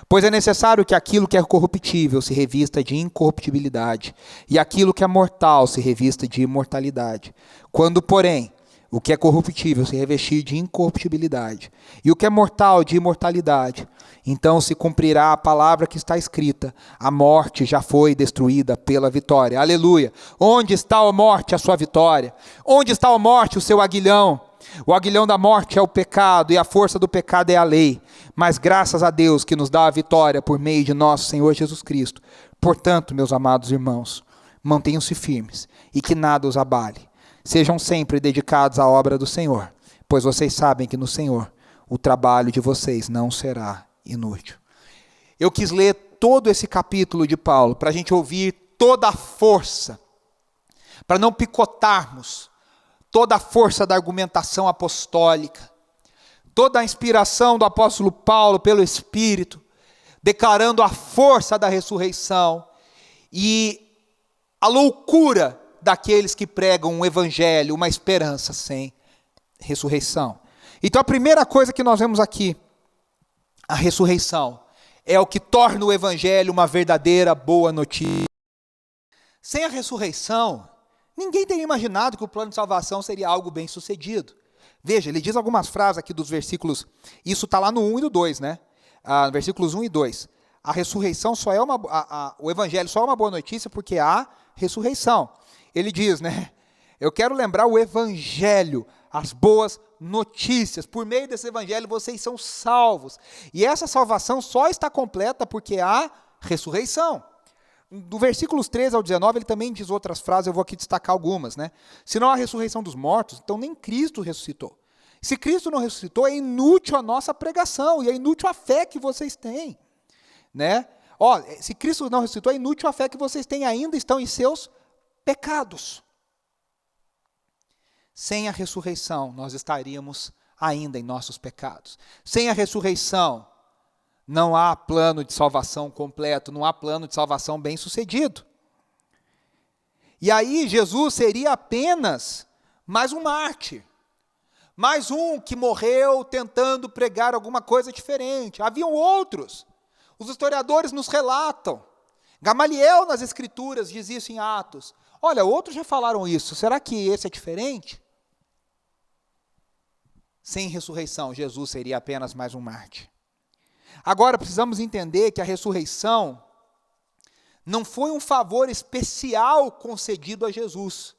Pois é necessário que aquilo que é corruptível se revista de incorruptibilidade, e aquilo que é mortal se revista de imortalidade. Quando, porém, O que é corruptível se revestir de incorruptibilidade. E o que é mortal de imortalidade. Então se cumprirá a palavra que está escrita. A morte já foi destruída pela vitória. Aleluia. Onde está a morte, a sua vitória? Onde está a morte, o seu aguilhão? O aguilhão da morte é o pecado e a força do pecado é a lei. Mas graças a Deus que nos dá a vitória por meio de nosso Senhor Jesus Cristo. Portanto, meus amados irmãos, mantenham-se firmes e que nada os abale. Sejam sempre dedicados à obra do Senhor, pois vocês sabem que no Senhor o trabalho de vocês não será inútil. Eu quis ler todo esse capítulo de Paulo para a gente ouvir toda a força, para não picotarmos toda a força da argumentação apostólica, toda a inspiração do apóstolo Paulo pelo Espírito, declarando a força da ressurreição e a loucura daqueles que pregam um evangelho, uma esperança sem ressurreição. Então a primeira coisa que nós vemos aqui, a ressurreição, é o que torna o evangelho uma verdadeira boa notícia. Sem a ressurreição, ninguém teria imaginado que o plano de salvação seria algo bem sucedido. Veja, ele diz algumas frases aqui dos versículos, isso está lá no 1 e no 2, né? Versículos 1 e 2. A ressurreição só é o evangelho só é uma boa notícia porque há ressurreição. Ele diz, né? Eu quero lembrar o evangelho, as boas notícias. Por meio desse evangelho vocês são salvos. E essa salvação só está completa porque há ressurreição. Do versículos 13 ao 19, ele também diz outras frases, eu vou aqui destacar algumas, né? Se não há ressurreição dos mortos, então nem Cristo ressuscitou. Se Cristo não ressuscitou, é inútil a nossa pregação e é inútil a fé que vocês têm, né? Se Cristo não ressuscitou, é inútil a fé que vocês têm, ainda estão em seus pecados. Sem a ressurreição, nós estaríamos ainda em nossos pecados. Sem a ressurreição, não há plano de salvação completo, não há plano de salvação bem-sucedido. E aí Jesus seria apenas mais um mártir, mais um que morreu tentando pregar alguma coisa diferente. Haviam outros. Os historiadores nos relatam. Gamaliel nas Escrituras diz isso em Atos. Olha, outros já falaram isso. Será que esse é diferente? Sem ressurreição, Jesus seria apenas mais um mártir. Agora, precisamos entender que a ressurreição não foi um favor especial concedido a Jesus.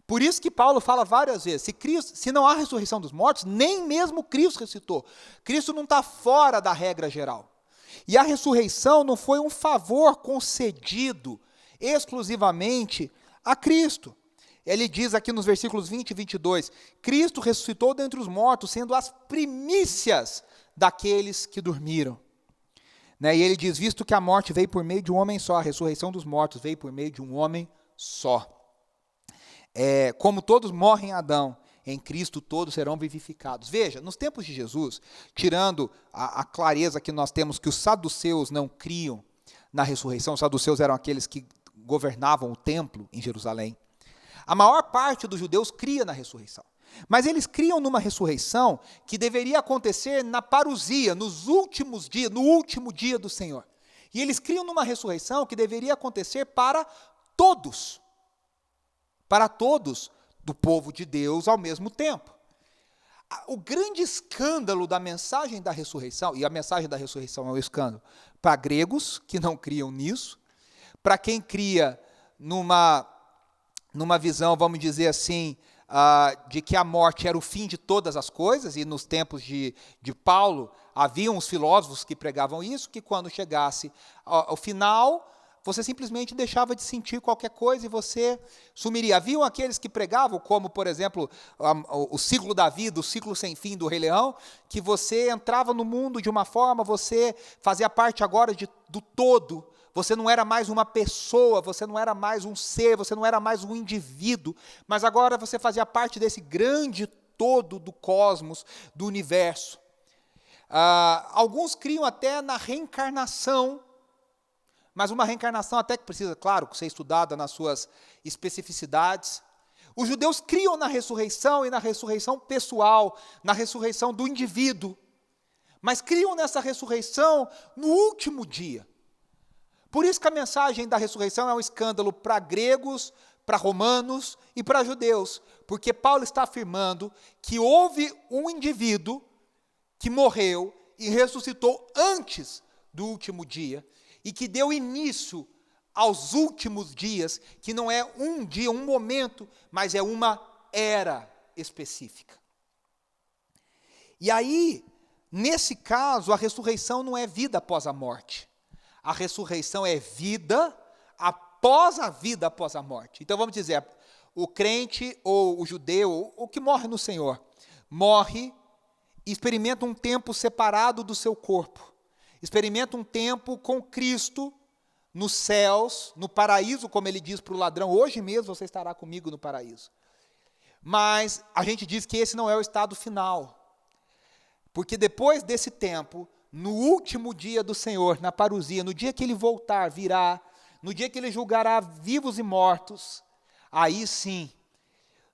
Por isso que Paulo fala várias vezes, se não há ressurreição dos mortos, nem mesmo Cristo ressuscitou. Cristo não está fora da regra geral. E a ressurreição não foi um favor concedido exclusivamente a Cristo. Ele diz aqui nos versículos 20 e 22, Cristo ressuscitou dentre os mortos, sendo as primícias daqueles que dormiram. E ele diz, visto que a morte veio por meio de um homem só, a ressurreição dos mortos veio por meio de um homem só. Como todos morrem em Adão, em Cristo todos serão vivificados. Veja, nos tempos de Jesus, tirando a clareza que nós temos que os saduceus não criam na ressurreição, os saduceus eram aqueles que governavam o templo em Jerusalém, a maior parte dos judeus cria na ressurreição. Mas eles criam numa ressurreição que deveria acontecer na parousia, nos últimos dias, no último dia do Senhor. E eles criam numa ressurreição que deveria acontecer para todos do povo de Deus ao mesmo tempo. O grande escândalo da mensagem da ressurreição, e a mensagem da ressurreição é um escândalo, para gregos que não criam nisso, para quem cria numa visão, vamos dizer assim, de que a morte era o fim de todas as coisas, e nos tempos de Paulo, haviam os filósofos que pregavam isso, que quando chegasse ao final, você simplesmente deixava de sentir qualquer coisa e você sumiria. Haviam aqueles que pregavam, como, por exemplo, o ciclo da vida, o ciclo sem fim do Rei Leão, que você entrava no mundo de uma forma, você fazia parte agora do todo. Você não era mais uma pessoa, você não era mais um ser, você não era mais um indivíduo, mas agora você fazia parte desse grande todo do cosmos, do universo. Alguns criam até na reencarnação, mas uma reencarnação até que precisa, claro, ser estudada nas suas especificidades. Os judeus criam na ressurreição e na ressurreição pessoal, na ressurreição do indivíduo, mas criam nessa ressurreição no último dia. Por isso que a mensagem da ressurreição é um escândalo para gregos, para romanos e para judeus, porque Paulo está afirmando que houve um indivíduo que morreu e ressuscitou antes do último dia, e que deu início aos últimos dias, que não é um dia, um momento, mas é uma era específica. E aí, nesse caso, a ressurreição não é vida após a morte. A ressurreição é vida após a vida após a morte. Então vamos dizer, o crente ou o judeu, o que morre no Senhor, morre e experimenta um tempo separado do seu corpo. Experimenta um tempo com Cristo nos céus, no paraíso, como ele diz para o ladrão, hoje mesmo você estará comigo no paraíso. Mas a gente diz que esse não é o estado final. Porque depois desse tempo, no último dia do Senhor, na parousia, no dia que ele voltar, virá, no dia que ele julgará vivos e mortos, aí sim,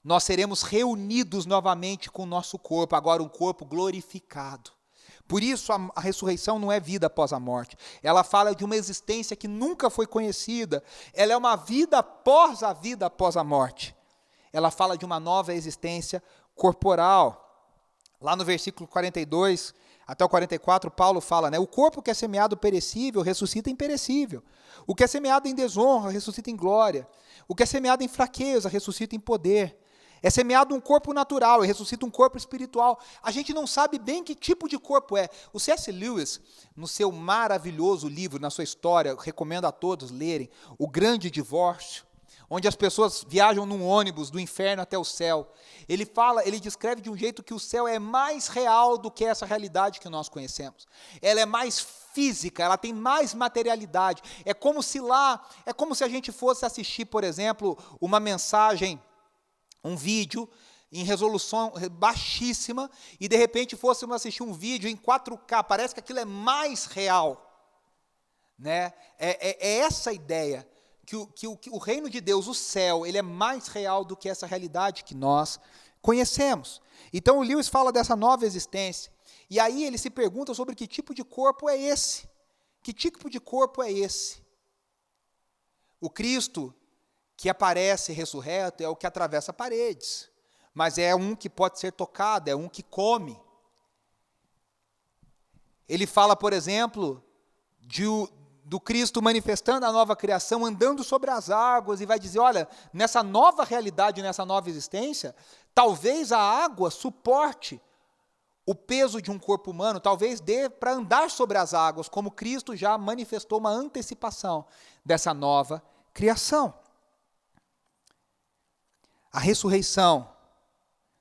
nós seremos reunidos novamente com o nosso corpo, agora um corpo glorificado. Por isso a ressurreição não é vida após a morte. Ela fala de uma existência que nunca foi conhecida. Ela é uma vida após a vida após a morte. Ela fala de uma nova existência corporal. Lá no versículo 42 até o 44, Paulo fala, né? O corpo que é semeado perecível, ressuscita imperecível. O que é semeado em desonra, ressuscita em glória. O que é semeado em fraqueza, ressuscita em poder. É semeado um corpo natural e ressuscita um corpo espiritual. A gente não sabe bem que tipo de corpo é. O C.S. Lewis, no seu maravilhoso livro, na sua história, recomendo a todos lerem, O Grande Divórcio, onde as pessoas viajam num ônibus do inferno até o céu. Ele descreve de um jeito que o céu é mais real do que essa realidade que nós conhecemos. Ela é mais física, ela tem mais materialidade. É como se a gente fosse assistir, por exemplo, uma mensagem, um vídeo em resolução baixíssima, e de repente fôssemos assistir um vídeo em 4K, parece que aquilo é mais real. Né? É essa ideia, que o reino de Deus, o céu, ele é mais real do que essa realidade que nós conhecemos. Então o Lewis fala dessa nova existência, e aí ele se pergunta sobre que tipo de corpo é esse. Que tipo de corpo é esse? O Cristo que aparece ressurreto é o que atravessa paredes, mas é um que pode ser tocado, é um que come. Ele fala, por exemplo, do Cristo manifestando a nova criação, andando sobre as águas, e vai dizer, olha, nessa nova realidade, nessa nova existência, talvez a água suporte o peso de um corpo humano, talvez dê para andar sobre as águas, como Cristo já manifestou uma antecipação dessa nova criação. A ressurreição,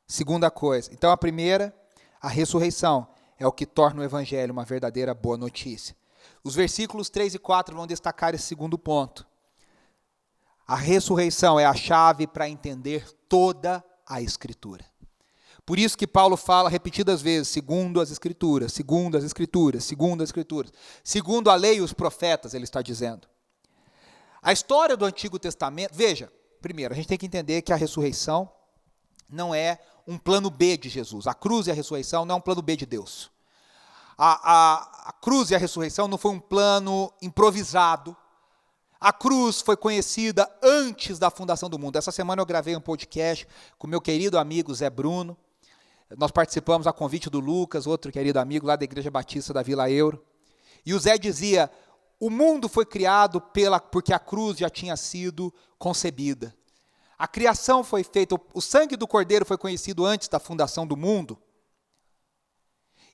segunda coisa. Então, a primeira, a ressurreição, é o que torna o evangelho uma verdadeira boa notícia. Os versículos 3 e 4 vão destacar esse segundo ponto. A ressurreição é a chave para entender toda a Escritura. Por isso que Paulo fala repetidas vezes, segundo as Escrituras, segundo as Escrituras, segundo as Escrituras. Segundo a lei e os profetas, ele está dizendo. A história do Antigo Testamento, veja, primeiro, a gente tem que entender que a ressurreição não é um plano B de Jesus. A cruz e a ressurreição não é um plano B de Deus. A cruz e a ressurreição não foi um plano improvisado. A cruz foi conhecida antes da fundação do mundo. Essa semana eu gravei um podcast com meu querido amigo Zé Bruno. Nós participamos a convite do Lucas, outro querido amigo lá da Igreja Batista da Vila Euro. E o Zé dizia, o mundo foi criado porque a cruz já tinha sido concebida. A criação foi feita, o sangue do Cordeiro foi conhecido antes da fundação do mundo.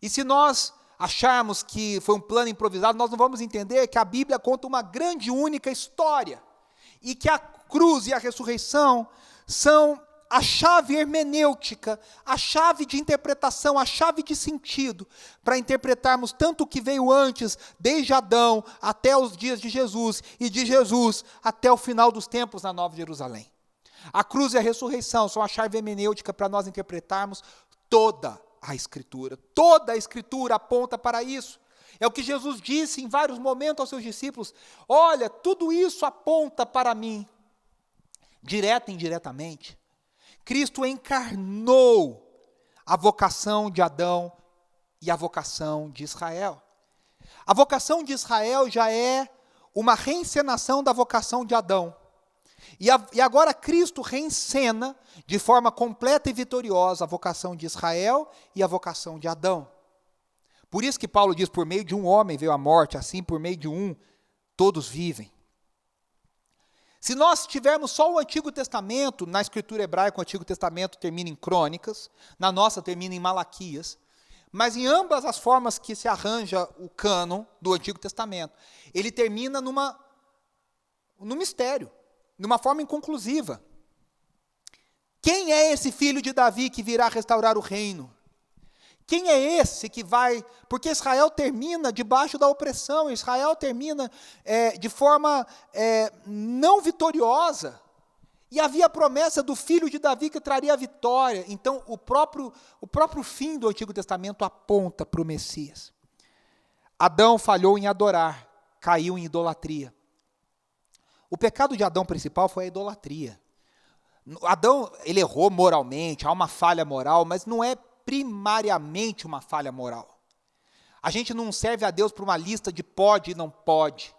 E se nós acharmos que foi um plano improvisado, nós não vamos entender que a Bíblia conta uma grande, única história. E que a cruz e a ressurreição são a chave hermenêutica, a chave de interpretação, a chave de sentido, para interpretarmos tanto o que veio antes, desde Adão até os dias de Jesus, e de Jesus até o final dos tempos na Nova Jerusalém. A cruz e a ressurreição são a chave hermenêutica para nós interpretarmos toda a Escritura. Toda a Escritura aponta para isso. É o que Jesus disse em vários momentos aos seus discípulos. Olha, tudo isso aponta para mim. Direta e indiretamente. Cristo encarnou a vocação de Adão e a vocação de Israel. A vocação de Israel já é uma reencenação da vocação de Adão. E agora Cristo reencena de forma completa e vitoriosa a vocação de Israel e a vocação de Adão. Por isso que Paulo diz, por meio de um homem veio a morte, assim por meio de um todos vivem. Se nós tivermos só o Antigo Testamento, na escritura hebraica o Antigo Testamento termina em Crônicas, na nossa termina em Malaquias, mas em ambas as formas que se arranja o cânon do Antigo Testamento, ele termina num mistério, numa forma inconclusiva. Quem é esse filho de Davi que virá restaurar o reino? Quem é esse que vai... Porque Israel termina debaixo da opressão, Israel termina de forma não vitoriosa. E havia a promessa do filho de Davi que traria a vitória. Então, o próprio fim do Antigo Testamento aponta para o Messias. Adão falhou em adorar, caiu em idolatria. O pecado de Adão principal foi a idolatria. Adão, ele errou moralmente, há uma falha moral, mas não é primariamente uma falha moral. A gente não serve a Deus por uma lista de pode e não pode.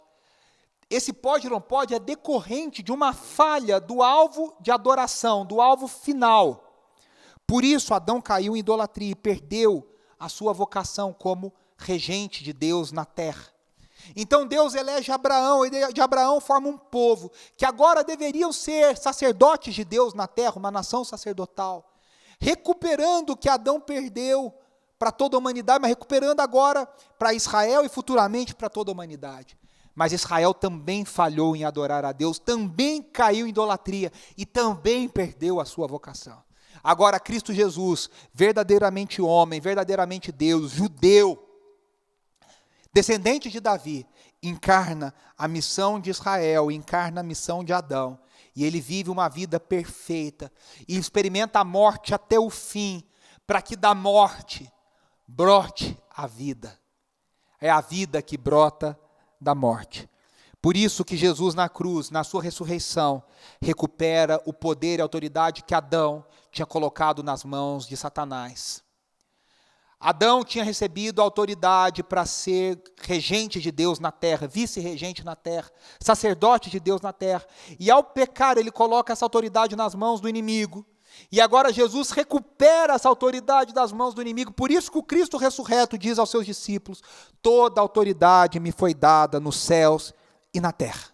Esse pode e não pode é decorrente de uma falha do alvo de adoração, do alvo final. Por isso Adão caiu em idolatria e perdeu a sua vocação como regente de Deus na terra. Então Deus elege Abraão, e de Abraão forma um povo, que agora deveriam ser sacerdotes de Deus na terra, uma nação sacerdotal, recuperando o que Adão perdeu para toda a humanidade, mas recuperando agora para Israel e futuramente para toda a humanidade. Mas Israel também falhou em adorar a Deus, também caiu em idolatria e também perdeu a sua vocação. Agora Cristo Jesus, verdadeiramente homem, verdadeiramente Deus, judeu, descendente de Davi, encarna a missão de Israel, encarna a missão de Adão. E ele vive uma vida perfeita e experimenta a morte até o fim, para que da morte brote a vida. É a vida que brota da morte. Por isso que Jesus na cruz, na sua ressurreição, recupera o poder e a autoridade que Adão tinha colocado nas mãos de Satanás. Adão tinha recebido a autoridade para ser regente de Deus na terra, vice-regente na terra, sacerdote de Deus na terra. E ao pecar, ele coloca essa autoridade nas mãos do inimigo. E agora Jesus recupera essa autoridade das mãos do inimigo. Por isso que o Cristo ressurreto diz aos seus discípulos: toda autoridade me foi dada nos céus e na terra.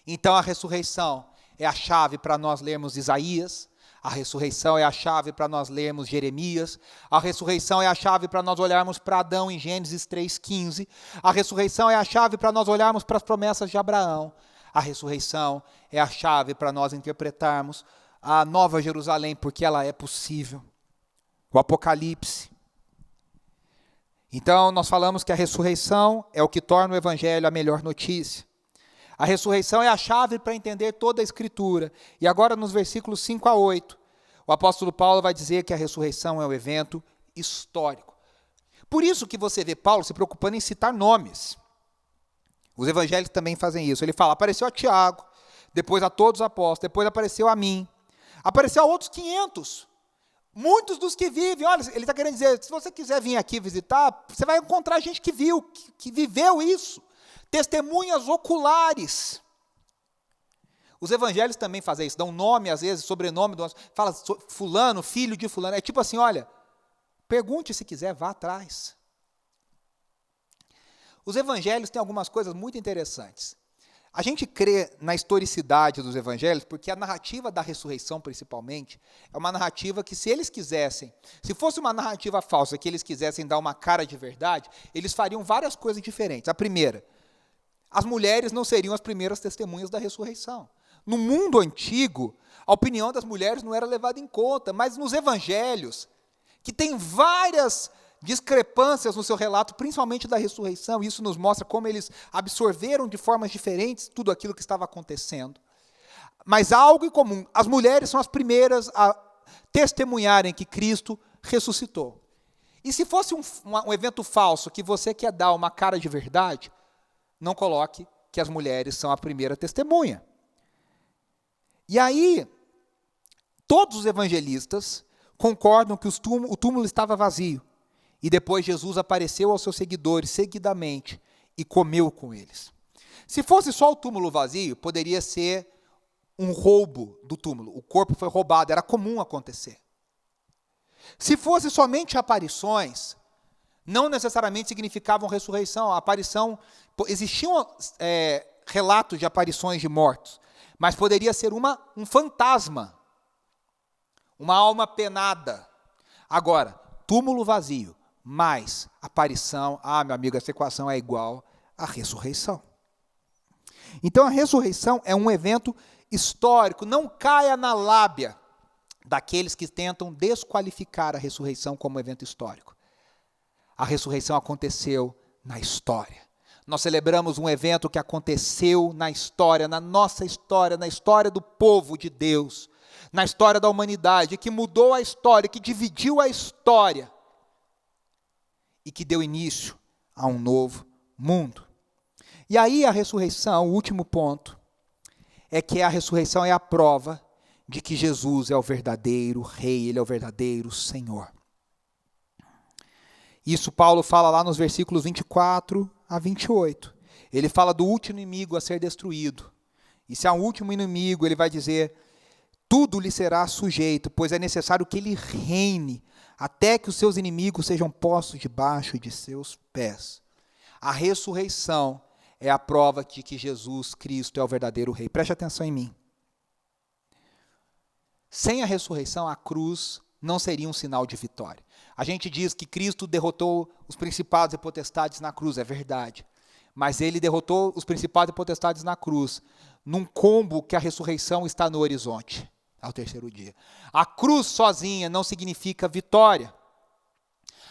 Então a ressurreição é a chave para nós lermos Isaías. A ressurreição é a chave para nós lermos Jeremias. A ressurreição é a chave para nós olharmos para Adão em Gênesis 3,15. A ressurreição é a chave para nós olharmos para as promessas de Abraão. A ressurreição é a chave para nós interpretarmos a Nova Jerusalém, porque ela é possível. O Apocalipse. Então, nós falamos que a ressurreição é o que torna o Evangelho a melhor notícia. A ressurreição é a chave para entender toda a Escritura. E agora, nos versículos 5 a 8, o apóstolo Paulo vai dizer que a ressurreição é um evento histórico. Por isso que você vê Paulo se preocupando em citar nomes. Os evangelhos também fazem isso. Ele fala, apareceu a Tiago, depois a todos os apóstolos, depois apareceu a mim, apareceu a outros 500. Muitos dos que vivem, olha, ele está querendo dizer, se você quiser vir aqui visitar, você vai encontrar gente que viu, que viveu isso. Testemunhas oculares. Os evangelhos também fazem isso, dão nome, às vezes, sobrenome, fala fulano, filho de fulano. É tipo assim, olha, pergunte se quiser, vá atrás. Os evangelhos têm algumas coisas muito interessantes. A gente crê na historicidade dos evangelhos, porque a narrativa da ressurreição, principalmente, é uma narrativa que, se eles quisessem, se fosse uma narrativa falsa, que eles quisessem dar uma cara de verdade, eles fariam várias coisas diferentes. A primeira, as mulheres não seriam as primeiras testemunhas da ressurreição. No mundo antigo, a opinião das mulheres não era levada em conta, mas nos evangelhos, que tem várias discrepâncias no seu relato, principalmente da ressurreição, isso nos mostra como eles absorveram de formas diferentes tudo aquilo que estava acontecendo. Mas há algo em comum, as mulheres são as primeiras a testemunharem que Cristo ressuscitou. E se fosse um evento falso, que você quer dar uma cara de verdade, não coloque que as mulheres são a primeira testemunha. E aí, todos os evangelistas concordam que o túmulo estava vazio. E depois Jesus apareceu aos seus seguidores seguidamente e comeu com eles. Se fosse só o túmulo vazio, poderia ser um roubo do túmulo. O corpo foi roubado, era comum acontecer. Se fosse somente aparições, não necessariamente significavam ressurreição. A aparição, existiam relatos de aparições de mortos, mas poderia ser um fantasma, uma alma penada. Agora, túmulo vazio, mais aparição, meu amigo, essa equação é igual à ressurreição. Então a ressurreição é um evento histórico, não caia na lábia daqueles que tentam desqualificar a ressurreição como evento histórico. A ressurreição aconteceu na história. Nós celebramos um evento que aconteceu na história, na nossa história, na história do povo de Deus, na história da humanidade, que mudou a história, que dividiu a história e que deu início a um novo mundo. E aí a ressurreição, o último ponto, é que a ressurreição é a prova de que Jesus é o verdadeiro Rei, Ele é o verdadeiro Senhor. Isso Paulo fala lá nos versículos 24 a 28. Ele fala do último inimigo a ser destruído. E se há um último inimigo, ele vai dizer: tudo lhe será sujeito, pois é necessário que ele reine, até que os seus inimigos sejam postos debaixo de seus pés. A ressurreição é a prova de que Jesus Cristo é o verdadeiro Rei. Preste atenção em mim. Sem a ressurreição, a cruz não seria um sinal de vitória. A gente diz que Cristo derrotou os principados e potestades na cruz, é verdade. Mas ele derrotou os principados e potestades na cruz, num combo que a ressurreição está no horizonte, ao terceiro dia. A cruz sozinha não significa vitória.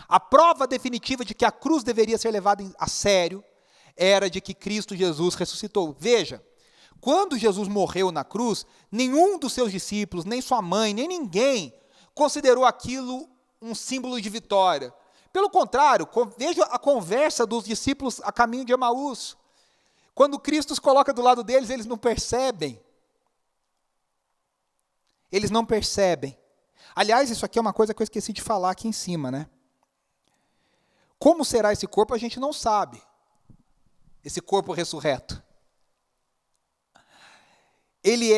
A prova definitiva de que a cruz deveria ser levada a sério era de que Cristo Jesus ressuscitou. Veja, quando Jesus morreu na cruz, nenhum dos seus discípulos, nem sua mãe, nem ninguém considerou aquilo um símbolo de vitória. Pelo contrário, veja a conversa dos discípulos a caminho de Emaús. Quando Cristo os coloca do lado deles, eles não percebem. Eles não percebem. Aliás, isso aqui é uma coisa que eu esqueci de falar aqui em cima, né? Como será esse corpo, a gente não sabe. Esse corpo ressurreto. Ele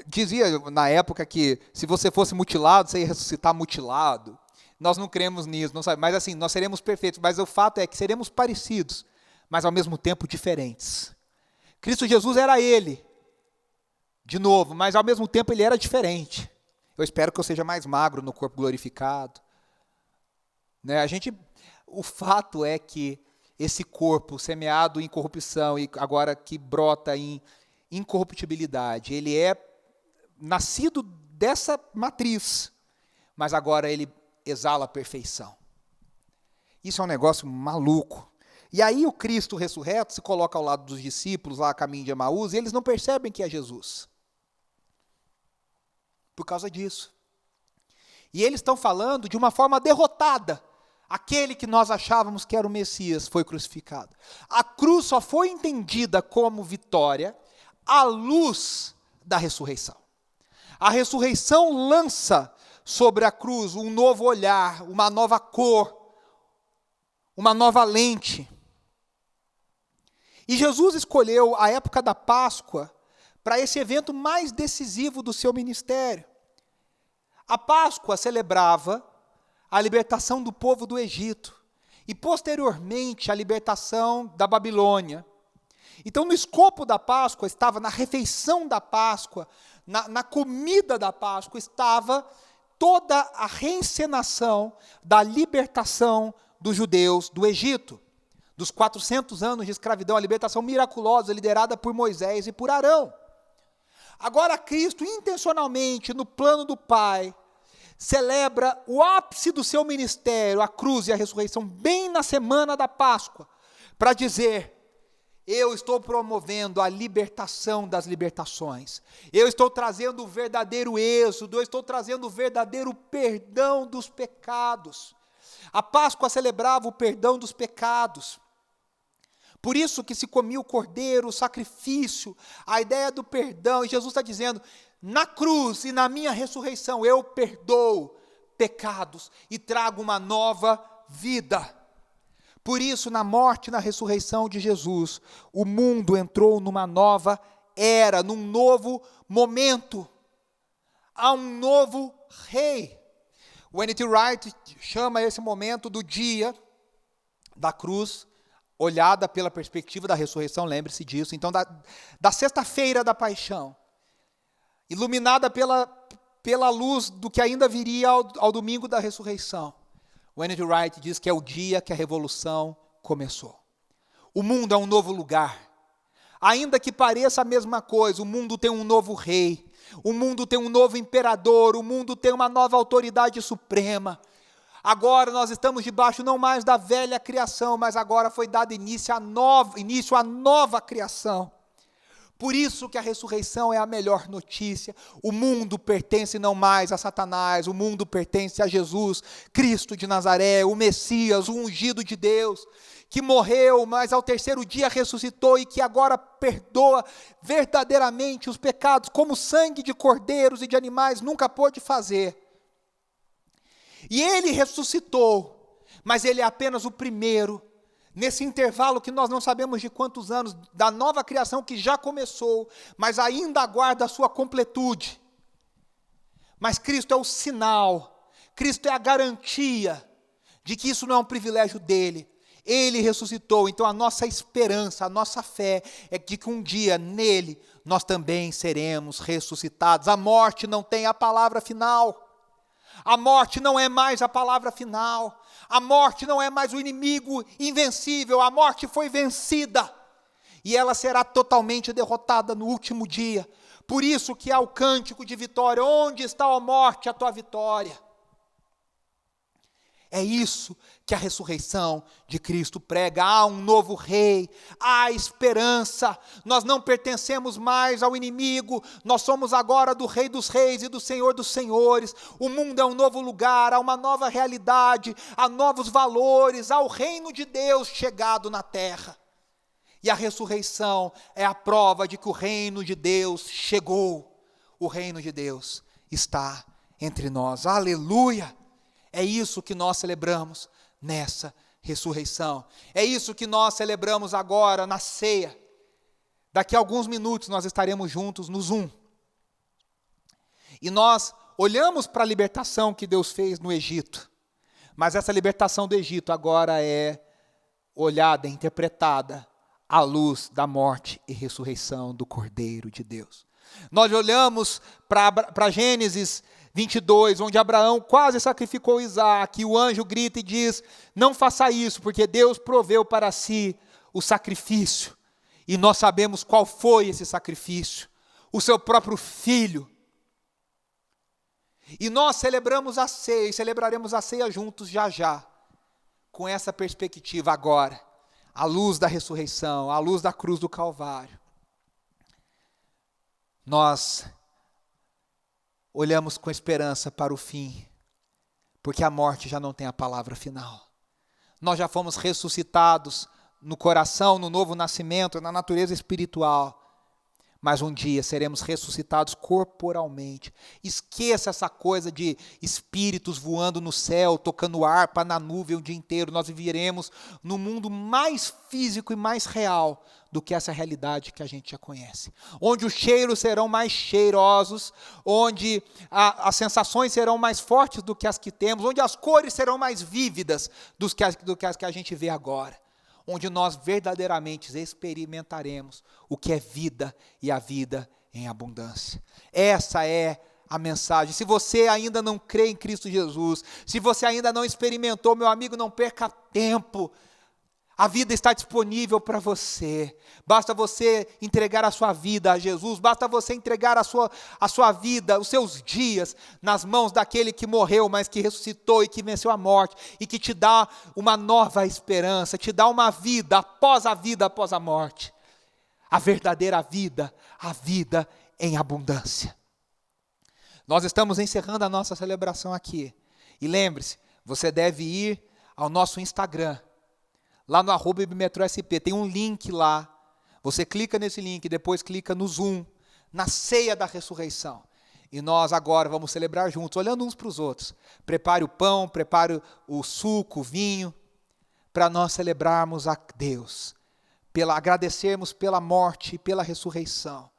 dizia na época que se você fosse mutilado, você ia ressuscitar mutilado. Nós não cremos nisso, não sabe, mas assim, nós seremos perfeitos. Mas o fato é que seremos parecidos, mas ao mesmo tempo diferentes. Cristo Jesus era ele, de novo, mas ao mesmo tempo ele era diferente. Eu espero que eu seja mais magro no corpo glorificado. Né? O fato é que esse corpo semeado em corrupção e agora que brota em incorruptibilidade, ele é nascido dessa matriz, mas agora ele exala a perfeição. Isso é um negócio maluco. E aí o Cristo ressurreto se coloca ao lado dos discípulos lá a caminho de Emaús e eles não percebem que é Jesus. Por causa disso. E eles estão falando de uma forma derrotada. Aquele que nós achávamos que era o Messias foi crucificado. A cruz só foi entendida como vitória à luz da ressurreição. A ressurreição lança sobre a cruz um novo olhar, uma nova cor, uma nova lente. E Jesus escolheu a época da Páscoa para esse evento mais decisivo do seu ministério. A Páscoa celebrava a libertação do povo do Egito e, posteriormente, a libertação da Babilônia. Então, no escopo da Páscoa, estava na refeição da Páscoa, na comida da Páscoa, estava toda a reencenação da libertação dos judeus do Egito, dos 400 anos de escravidão, a libertação miraculosa liderada por Moisés e por Arão. Agora, Cristo, intencionalmente, no plano do Pai, celebra o ápice do seu ministério, a cruz e a ressurreição, bem na semana da Páscoa, para dizer: eu estou promovendo a libertação das libertações, eu estou trazendo o verdadeiro êxodo, eu estou trazendo o verdadeiro perdão dos pecados. A Páscoa celebrava o perdão dos pecados. Por isso que se comia o cordeiro, o sacrifício, a ideia do perdão, e Jesus está dizendo: na cruz e na minha ressurreição eu perdoo pecados e trago uma nova vida. Por isso, na morte e na ressurreição de Jesus, o mundo entrou numa nova era num novo momento. Há um novo rei. O N.T. Wright chama esse momento do dia da cruz, olhada pela perspectiva da ressurreição, lembre-se disso. Então, da sexta-feira da paixão, iluminada pela luz do que ainda viria ao domingo da ressurreição. O N.T. Wright diz que é o dia que a revolução começou. O mundo é um novo lugar. Ainda que pareça a mesma coisa, o mundo tem um novo rei, o mundo tem um novo imperador, o mundo tem uma nova autoridade suprema. Agora nós estamos debaixo não mais da velha criação, mas agora foi dado início à nova criação. Por isso que a ressurreição é a melhor notícia. O mundo pertence não mais a Satanás, o mundo pertence a Jesus, Cristo de Nazaré, o Messias, o ungido de Deus, que morreu, mas ao terceiro dia ressuscitou e que agora perdoa verdadeiramente os pecados, como o sangue de cordeiros e de animais nunca pôde fazer. E ele ressuscitou, mas ele é apenas o primeiro, nesse intervalo que nós não sabemos de quantos anos, da nova criação que já começou, mas ainda aguarda a sua completude. Mas Cristo é o sinal, Cristo é a garantia de que isso não é um privilégio dele. Ele ressuscitou, então a nossa esperança, a nossa fé é de que um dia nele nós também seremos ressuscitados. A morte não tem a palavra final. A morte não é mais a palavra final. A morte não é mais o inimigo invencível. A morte foi vencida. E ela será totalmente derrotada no último dia. Por isso que há o cântico de vitória. Onde está a morte, a tua vitória? É isso que a ressurreição de Cristo prega. Há um novo rei, há esperança. Nós não pertencemos mais ao inimigo, nós somos agora do Rei dos Reis e do Senhor dos Senhores. O mundo é um novo lugar, há uma nova realidade, há novos valores, há o reino de Deus chegado na terra. E a ressurreição é a prova de que o reino de Deus chegou. O reino de Deus está entre nós. Aleluia! É isso que nós celebramos nessa ressurreição. É isso que nós celebramos agora na ceia. Daqui a alguns minutos nós estaremos juntos no Zoom. E nós olhamos para a libertação que Deus fez no Egito. Mas essa libertação do Egito agora é olhada, interpretada à luz da morte e ressurreição do Cordeiro de Deus. Nós olhamos para Gênesis 22, onde Abraão quase sacrificou Isaac, e o anjo grita e diz, não faça isso, porque Deus proveu para si o sacrifício, e nós sabemos qual foi esse sacrifício, o seu próprio filho. E nós celebramos a ceia, e celebraremos a ceia juntos já, com essa perspectiva agora, à luz da ressurreição, à luz da cruz do Calvário. Nós olhamos com esperança para o fim, porque a morte já não tem a palavra final. Nós já fomos ressuscitados no coração, no novo nascimento, na natureza espiritual, mas um dia seremos ressuscitados corporalmente. Esqueça essa coisa de espíritos voando no céu, tocando harpa na nuvem o dia inteiro. Nós viveremos num mundo mais físico e mais real do que essa realidade que a gente já conhece. Onde os cheiros serão mais cheirosos, onde as sensações serão mais fortes do que as que temos, onde as cores serão mais vívidas do que as que a gente vê agora. Onde nós verdadeiramente experimentaremos o que é vida e a vida em abundância. Essa é a mensagem. Se você ainda não crê em Cristo Jesus, se você ainda não experimentou, meu amigo, não perca tempo. A vida está disponível para você. Basta você entregar a sua vida a Jesus, basta você entregar a sua vida, os seus dias, nas mãos daquele que morreu, mas que ressuscitou e que venceu a morte, e que te dá uma nova esperança, te dá uma vida após a morte. A verdadeira vida, a vida em abundância. Nós estamos encerrando a nossa celebração aqui. E lembre-se, você deve ir ao nosso Instagram, lá no @ibmetrosp, tem um link lá, você clica nesse link, depois clica no Zoom, na ceia da ressurreição, e nós agora vamos celebrar juntos, olhando uns para os outros. Prepare o pão, prepare o suco, o vinho, para nós celebrarmos a Deus, agradecermos pela morte e pela ressurreição,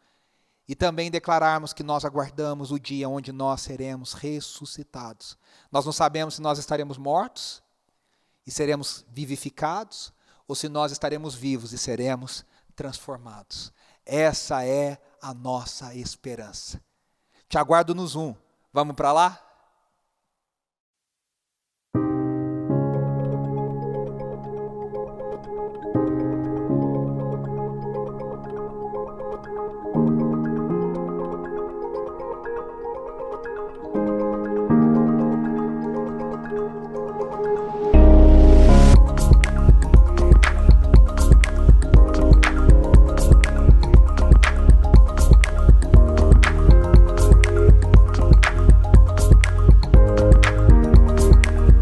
e também declararmos que nós aguardamos o dia onde nós seremos ressuscitados. Nós não sabemos se nós estaremos mortos e seremos vivificados, ou se nós estaremos vivos e seremos transformados. Essa é a nossa esperança. Te aguardo no Zoom. Vamos para lá?